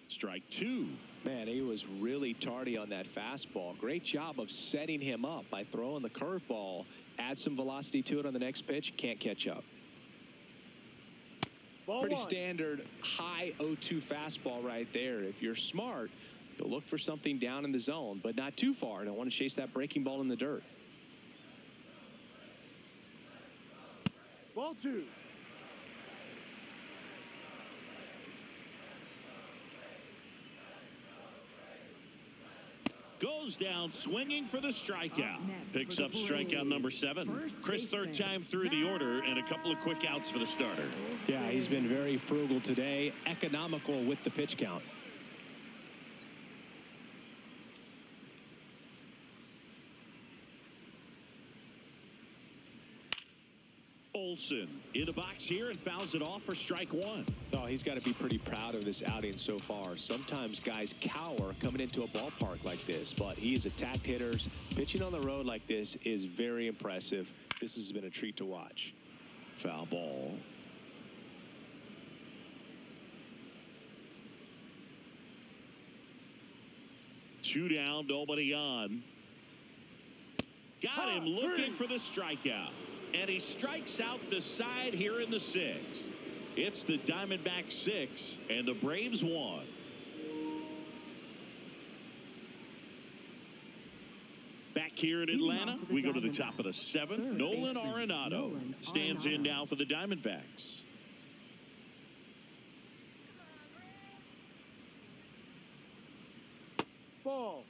Strike 2. Man, he was really tardy on that fastball. Great job of setting him up by throwing the curveball. Add some velocity to it on the next pitch. Can't catch up. Pretty standard high 0-2 fastball right there. If you're smart, you'll look for something down in the zone, but not too far. Don't want to chase that breaking ball in the dirt. Ball 2. Goes down swinging for the strikeout. Picks up strikeout number 7. Chris, third time through the order and a couple of quick outs for the starter. Yeah, he's been very frugal today. Economical with the pitch count. Olsen in the box here and fouls it off for strike 1. Oh, he's got to be pretty proud of this outing so far. Sometimes guys cower coming into a ballpark like this, but he's attacked hitters. Pitching on the road like this is very impressive. This has been a treat to watch. Foul ball. Two down, nobody on. Got him looking for the strikeout. And he strikes out the side here in the 6th. It's the Diamondbacks 6 and the Braves 1. Back here in Atlanta, we go to the top of the 7th. Nolan Arenado stands in now for the Diamondbacks. Ball.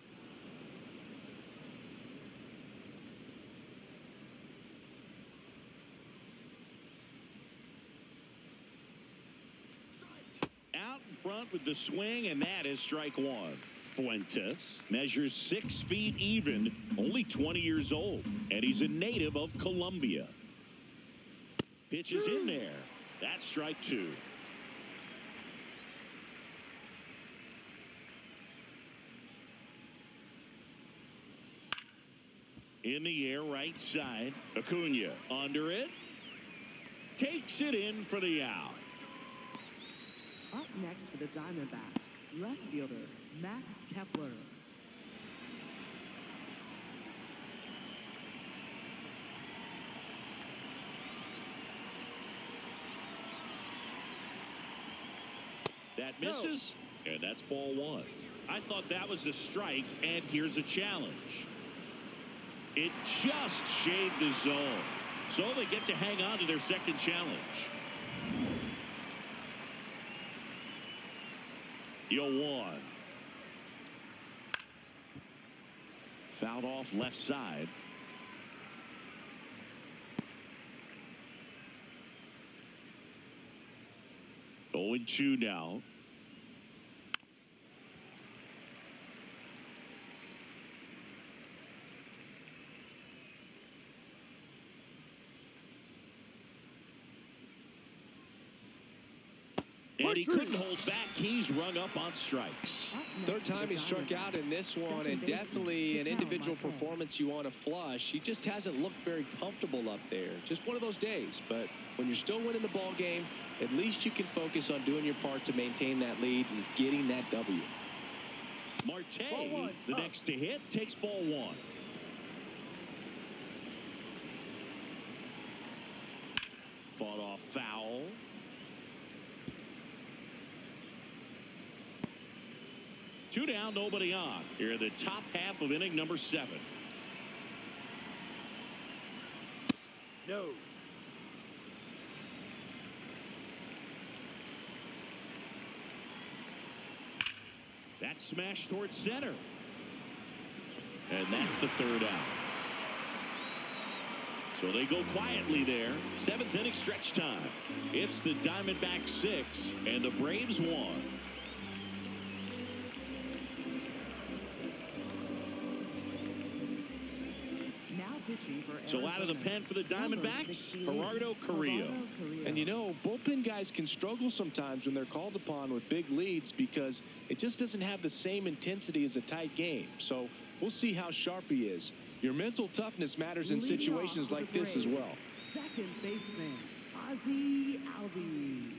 Out in front with the swing, and that is strike 1. Fuentes measures 6 feet even, only 20 years old, and he's a native of Colombia. Pitch is in there. That's strike 2. In the air, right side. Acuna under it. Takes it in for the out. Up next for the Diamondbacks, left fielder, Max Kepler. That misses, and that's ball one. I thought that was a strike, and here's a challenge. It just shaved the zone. So they get to hang on to their second challenge. 0-1. Fouled off left side. 0-2 now. And he couldn't hold back. He's rung up on strikes. Third time he struck out in this one, and definitely an individual performance you want to flush. He just hasn't looked very comfortable up there. Just one of those days. But when you're still winning the ball game, at least you can focus on doing your part to maintain that lead and getting that W. Marte, the next to hit, takes ball one. Fought off foul. Two down, nobody on. Here in the top half of inning number 7. No. That smash towards center. And that's the third out. So they go quietly there. 7th inning stretch time. It's the Diamondbacks 6 and the Braves 1. So out of the pen for the Diamondbacks, Gerardo Carrillo. And you know, bullpen guys can struggle sometimes when they're called upon with big leads because it just doesn't have the same intensity as a tight game. So we'll see how sharp he is. Your mental toughness matters in situations like this as well. Second baseman, Ozzie Albies.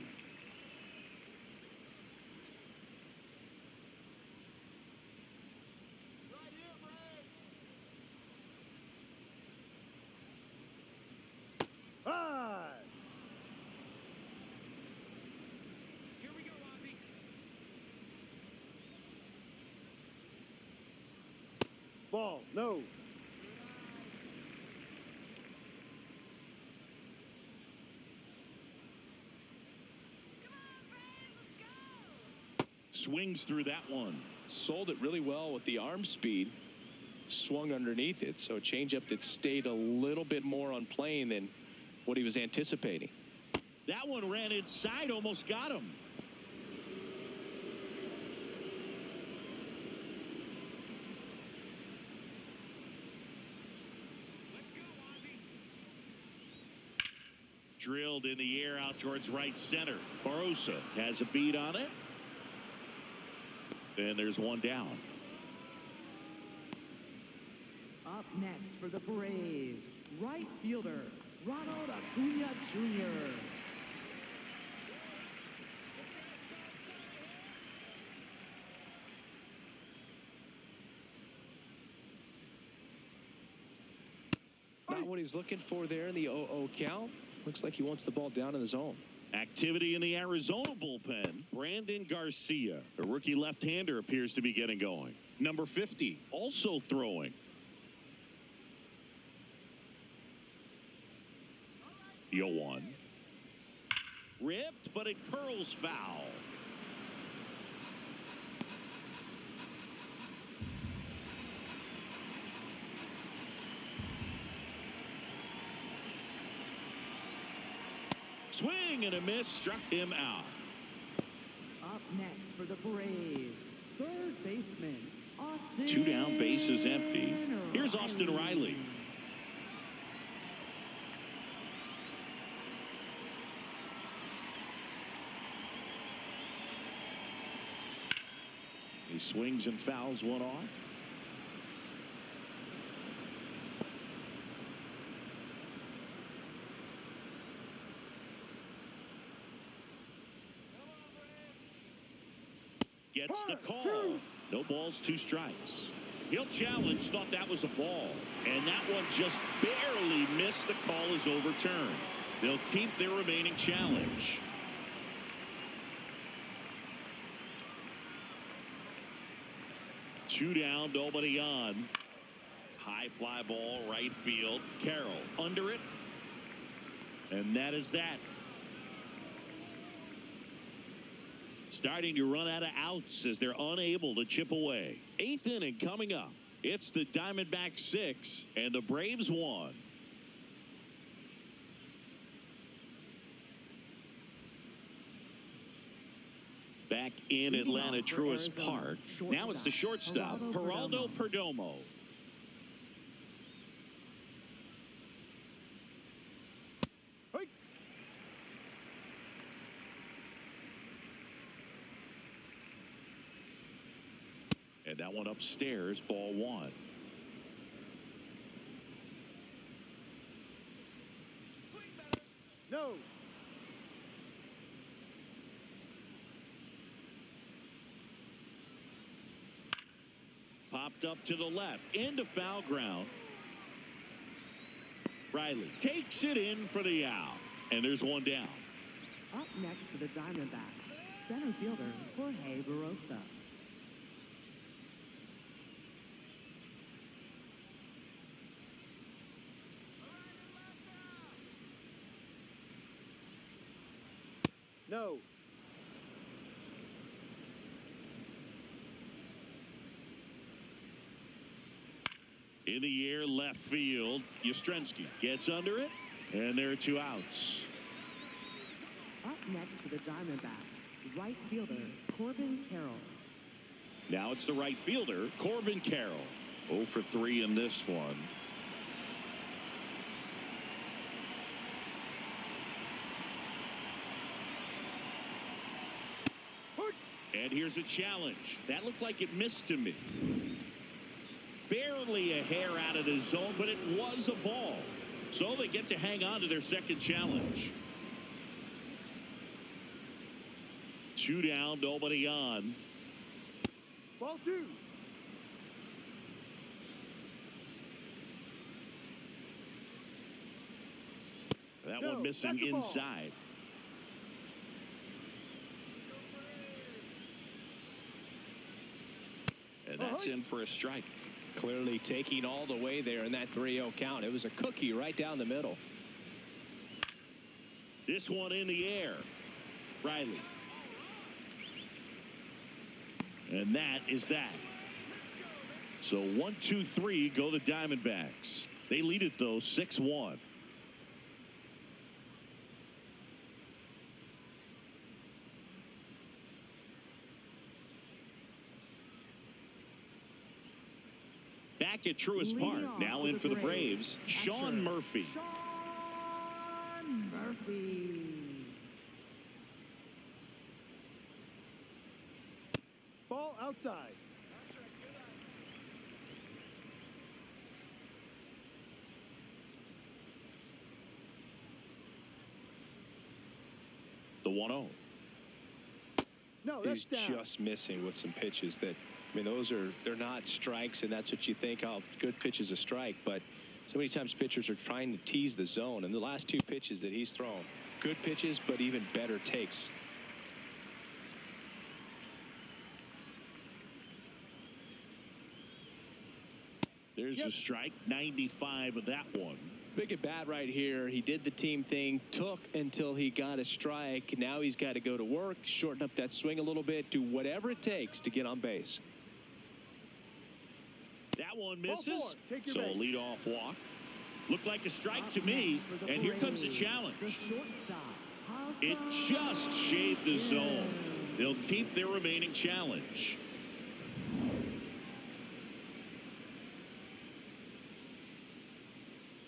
Ball, no. Swings through that one. Sold it really well with the arm speed. Swung underneath it, so a changeup that stayed a little bit more on plane than what he was anticipating. That one ran inside, almost got him. Drilled in the air out towards right center. Barosa has a beat on it. And there's one down. Up next for the Braves, right fielder, Ronald Acuna Jr. Not what he's looking for there in the 0-0 count. Looks like he wants the ball down in the zone. Activity in the Arizona bullpen. Brandon Garcia, a rookie left-hander, appears to be getting going. Number 50, also throwing. 0-1. Ripped, but it curls foul. Swing and a miss, struck him out. Up next for the Braves, third baseman, Austin. 2 down, base is empty. Here's Austin Riley. He swings and fouls one off. That's the call. No balls, 2 strikes. He'll challenge, thought that was a ball. And that one just barely missed. The call is overturned. They'll keep their remaining challenge. Two down, nobody on. High fly ball, right field. Carroll under it. And that is that. Starting to run out of outs as they're unable to chip away. 8th inning coming up. It's the Diamondbacks 6 and the Braves 1. Back in Atlanta, Truist Park. Now it's the shortstop, Geraldo Perdomo. And that one upstairs, ball 1. No. Popped up to the left, into foul ground. Riley takes it in for the out. And there's one down. Up next for the Diamondbacks, center fielder Jorge Barosa. No. In the air, left field. Yastrzemski gets under it, and there are 2 outs. Up next for the Diamondbacks, right fielder Corbin Carroll. Now it's the right fielder, Corbin Carroll. 0 for 3 in this one. And here's a challenge. That looked like it missed to me. Barely a hair out of the zone, but it was a ball. So they get to hang on to their second challenge. 2 down, nobody on. Ball 2. That one missing inside. And that's in for a strike. Clearly taking all the way there in that 3-0 count. It was a cookie right down the middle. This one in the air. Riley. And that is that. So 1, 2, 3 go the Diamondbacks. They lead it though 6-1. Back at Truist Park, now in for the Braves, Sean Murphy. Sean Murphy. Ball outside. The 1-0. No, that's He's down. just missing with some pitches that, I mean, they're not strikes, and that's what you think, oh, good pitch is a strike. But so many times pitchers are trying to tease the zone. And the last 2 pitches that he's thrown, good pitches, but even better takes. There's a strike, 95 of that one. Big at bat right here. He did the team thing, took until he got a strike. Now he's got to go to work, shorten up that swing a little bit, do whatever it takes to get on base. That one misses. Take your So a base. leadoff walk. Looked like a strike to me. And here comes the challenge. The shortstop. It just shaved the zone. They'll keep their remaining challenge.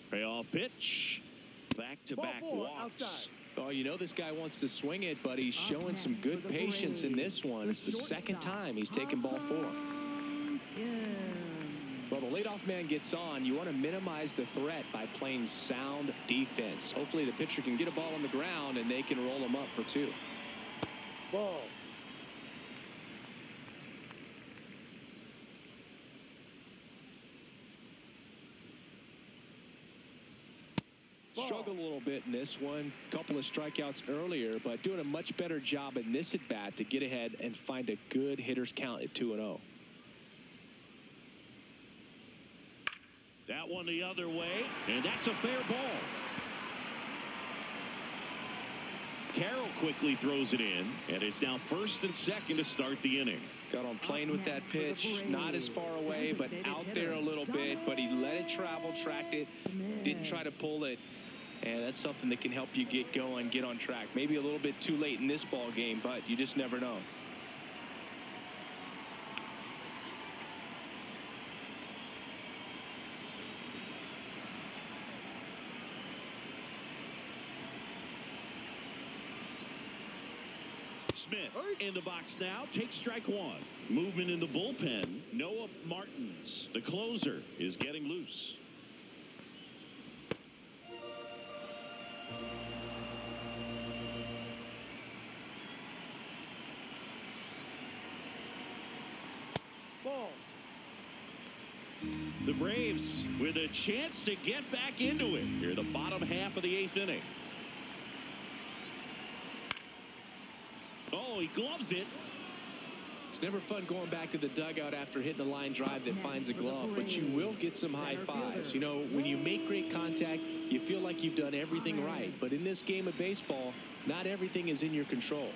Payoff pitch. Back-to-back Ball 4 walks. outside. Oh, you know this guy wants to swing it, but he's showing some good patience in this one. It's the second time he's taken ball 4. Well, the leadoff man gets on. You want to minimize the threat by playing sound defense. Hopefully the pitcher can get a ball on the ground and they can roll him up for 2. Ball. Struggled a little bit in this one. Couple of strikeouts earlier, but doing a much better job in this at bat to get ahead and find a good hitter's count at 2-0. That one the other way, and that's a fair ball. Carroll quickly throws it in, and it's now first and second to start the inning. Got on playing with that pitch, not as far away, but out there a little bit, but he let it travel, tracked it, didn't try to pull it, and that's something that can help you get going, get on track. Maybe a little bit too late in this ball game, but you just never know. Smith in the box now, takes strike one. Movement in the bullpen. Noah Martins, the closer, is getting loose. Ball. The Braves with a chance to get back into it here, the bottom half of the eighth inning. Oh, he gloves it. It's never fun going back to the dugout after hitting a line drive that finds a glove, but you will get some high fives. You know, when you make great contact, you feel like you've done everything right. But in this game of baseball, not everything is in your control.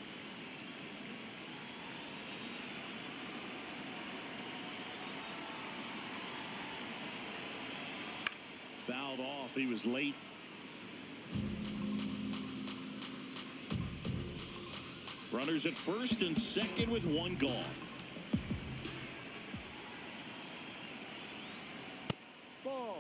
Fouled off. He was late. Runners at first and second with one gone. Ball.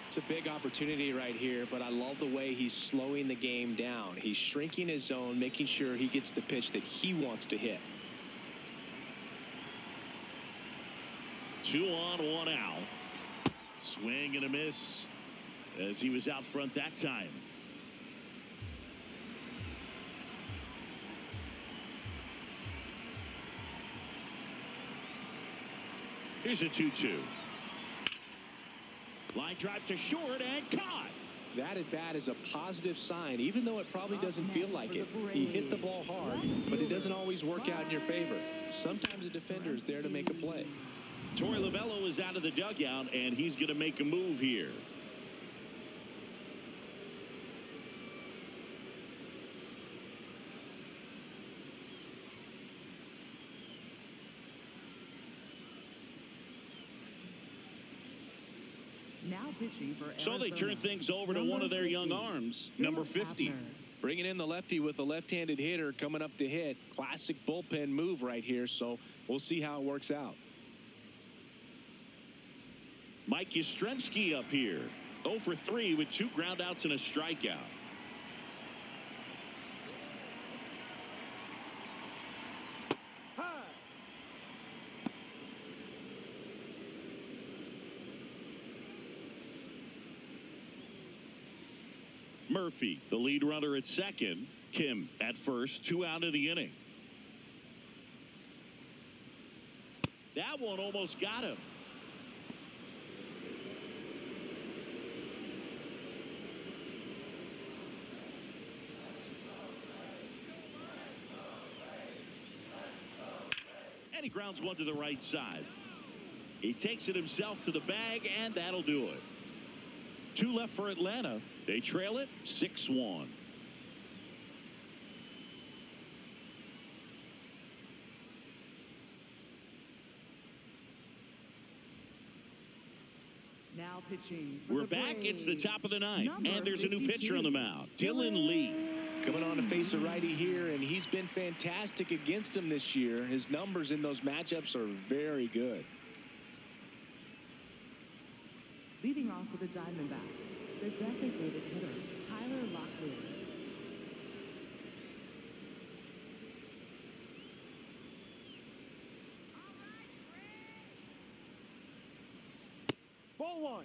It's a big opportunity right here, but I love the way he's slowing the game down. He's shrinking his zone, making sure he gets the pitch that he wants to hit. 2 on, 1 out. Swing and a miss as he was out front that time. Here's a 2-2. Line drive to short and caught. That at bat is a positive sign, even though it probably doesn't feel like it. He hit the ball hard, but it doesn't always work out in your favor. Sometimes a defender is there to make a play. Torey Lovullo is out of the dugout, and he's going to make a move here. Now pitching for So they turn things over to one of their young arms, number 50. Bringing in the lefty with a left-handed hitter coming up to hit. Classic bullpen move right here, so we'll see how it works out. Mike Yastrzemski up here. 0 for 3 with 2 groundouts and a strikeout. High. Murphy, the lead runner at second. Kim at first, 2 out of the inning. That one almost got him. And he grounds one to the right side. He takes it himself to the bag, and that'll do it. 2 left for Atlanta. They trail it 6-1. Now pitching for We're the back. It's the Braves, top of the ninth, number and there's a new 52, pitcher on the mound, Dylan Lee. Coming on to face a righty here, and he's been fantastic against him this year. His numbers in those matchups are very good. Leading off for the Diamondbacks, the designated hitter, Tyler Locklear. Ball 1.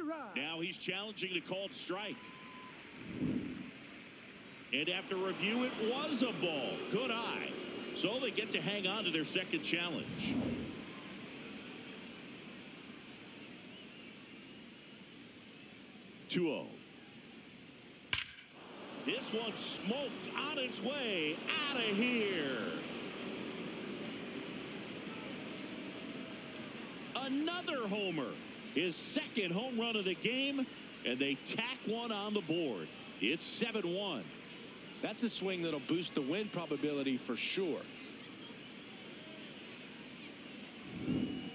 Strike. Now he's challenging the called strike. And after review, it was a ball. Good eye. So they get to hang on to their second challenge. Two-0. This one smoked on its way out of here. Another homer. His second home run of the game, and they tack one on the board. It's 7-1. That's a swing that'll boost the win probability for sure.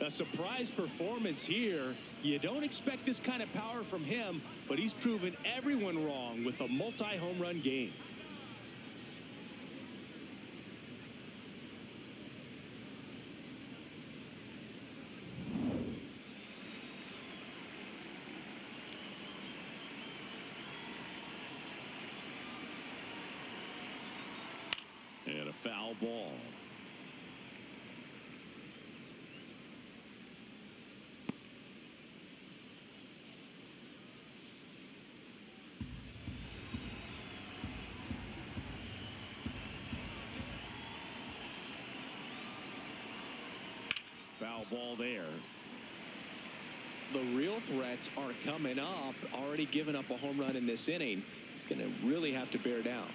A surprise performance here. You don't expect this kind of power from him, but he's proven everyone wrong with a multi-home run game. And a foul ball. Foul ball there. The real threats are coming up. Already given up a home run in this inning. He's going to really have to bear down.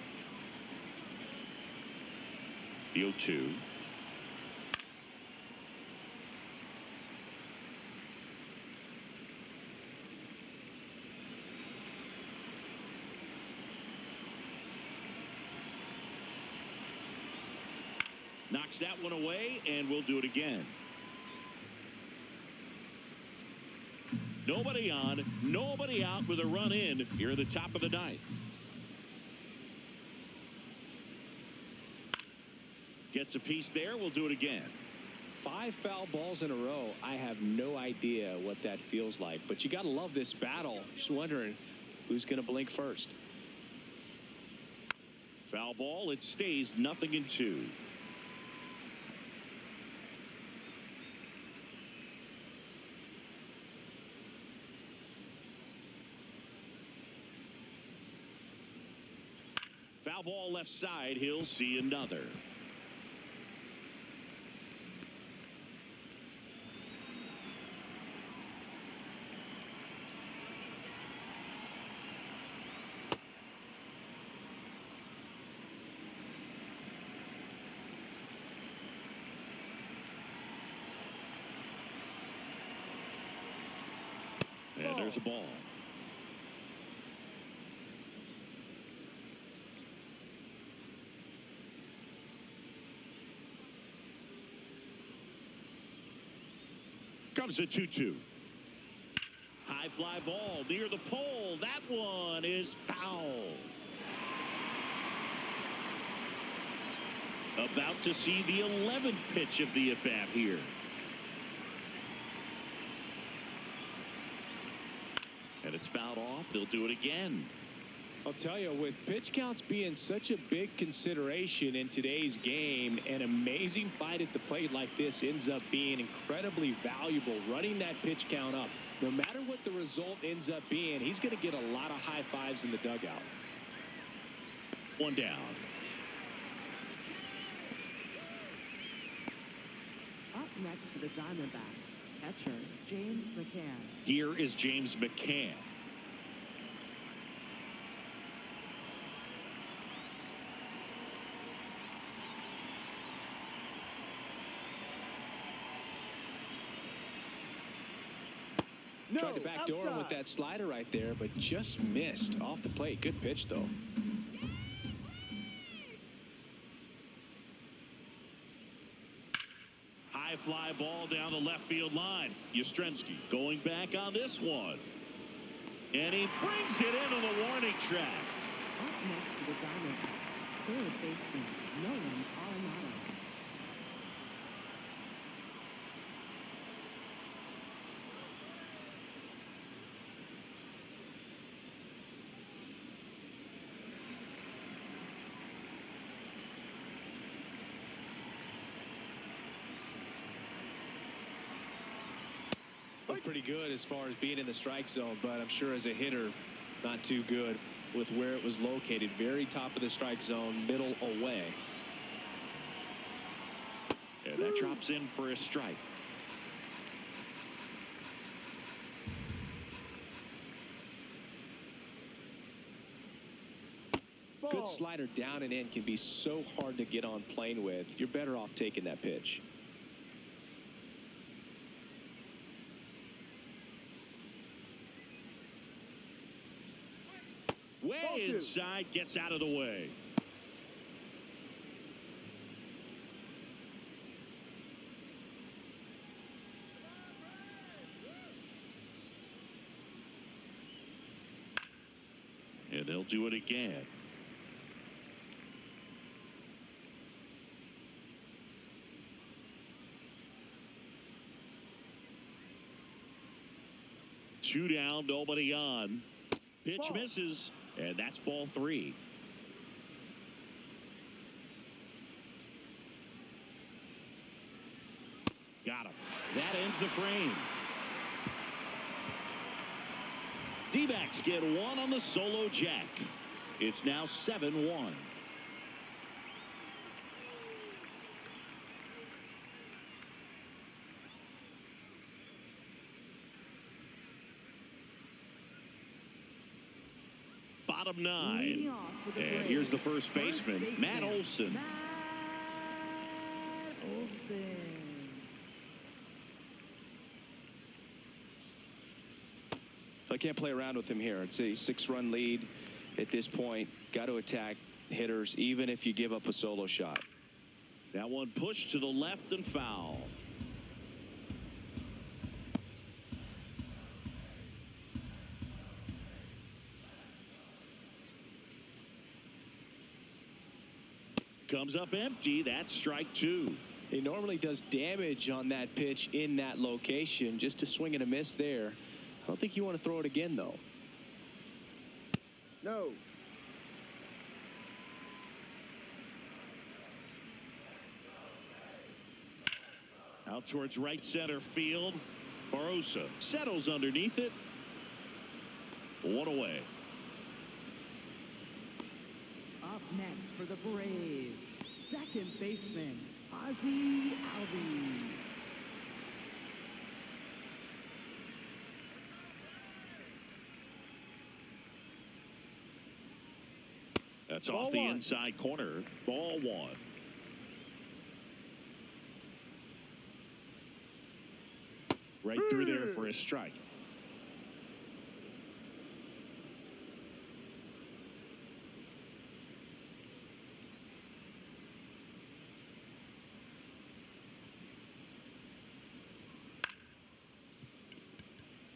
The 0-2. Knocks that one away, and we'll do it again. Nobody on, nobody out with a run in here at the top of the ninth. Gets a piece there. We'll do it again. 5 foul balls in a row. I have no idea what that feels like, but you got to love this battle. Just wondering who's going to blink first. Foul ball. It stays 0-2. Foul ball left side. He'll see another. And there's a ball. Comes a 2-2. High fly ball near the pole. That one is foul. About to see the 11th pitch of the at-bat here. And it's fouled off. They'll do it again. I'll tell you, with pitch counts being such a big consideration in today's game, an amazing fight at the plate like this ends up being incredibly valuable. Running that pitch count up, no matter what the result ends up being, he's going to get a lot of high fives in the dugout. One down. Up next for the Diamondbacks, catcher James McCann. Here is James McCann. No, Tried to backdoor him with outside. that slider right there, but just missed off the plate. Good pitch, though. High fly ball down the left field line. Yastrzemski going back on this one. And he brings it into the warning track. Up next for the Diamondbacks, third baseman Nolan Arenado. pretty good as far as being in the strike zone, but I'm sure as a hitter, not too good with where it was located. Very top of the strike zone, middle away. And that drops in for a strike. Good slider down and in can be so hard to get on plane with. You're better off taking that pitch. Way inside, gets out of the way. And they'll do it again. Two down, nobody on. Pitch misses, and that's ball 3. Got him. That ends the frame. D-backs get one on the solo jack. It's now 7-1. Bottom 9. And here's the first baseman, Matt Olson. I can't play around with him here. It's a 6-run lead at this point. Got to attack hitters, even if you give up a solo shot. That one pushed to the left and foul. Comes up empty. That's strike 2. He normally does damage on that pitch in that location. Just a swing and a miss there. I don't think you want to throw it again, though. No. Out towards right center field. Barosa settles underneath it. 1 away. Up next for the Braves, second baseman, Ozzie Albies. That's off the inside corner. Ball 1. Right through there for a strike.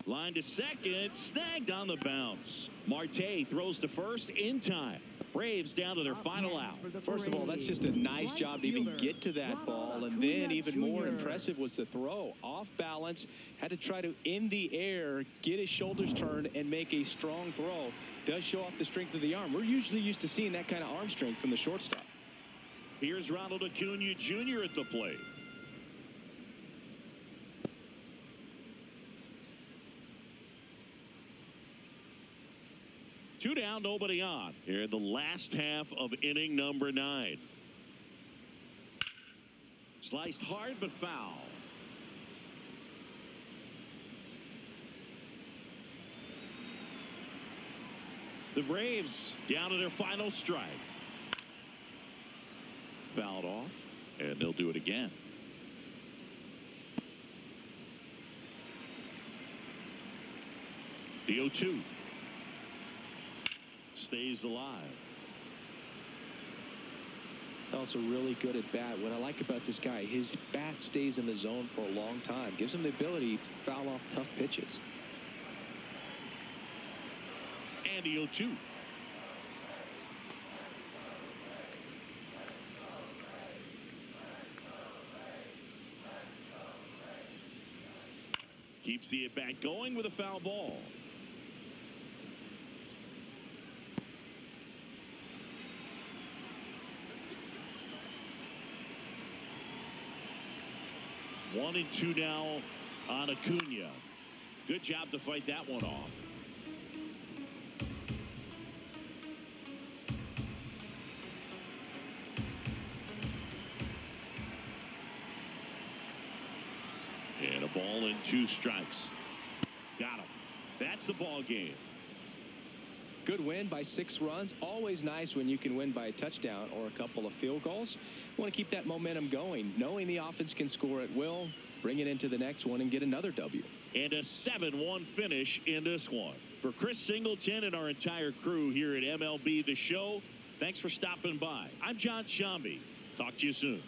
Line to second, snagged on the bounce. Marte throws to first in time. Braves down to their final out. First of all, that's just a nice job to even get to that ball. And then even more impressive was the throw. Off balance, had to try to, in the air, get his shoulders turned and make a strong throw. Does show off the strength of the arm. We're usually used to seeing that kind of arm strength from the shortstop. Here's Ronald Acuna Jr. at the plate. Two down, nobody on. Here in the last half of inning number 9. Sliced hard but foul. The Braves down to their final strike. Fouled off, and they'll do it again. The 0-2. Stays alive. Also really good at bat. What I like about this guy, his bat stays in the zone for a long time. Gives him the ability to foul off tough pitches. And the 0-2. Keeps the at-bat going with a foul ball. One and two now on Acuna. Good job to fight that one off. And a ball and 2 strikes. Got him. That's the ball game. Good win by 6 runs. Always nice when you can win by a touchdown or a couple of field goals. You want to keep that momentum going, knowing the offense can score at will, bring it into the next one and get another W. And a 7-1 finish in this one. For Chris Singleton and our entire crew here at MLB The Show, thanks for stopping by. I'm John Shambi. Talk to you soon.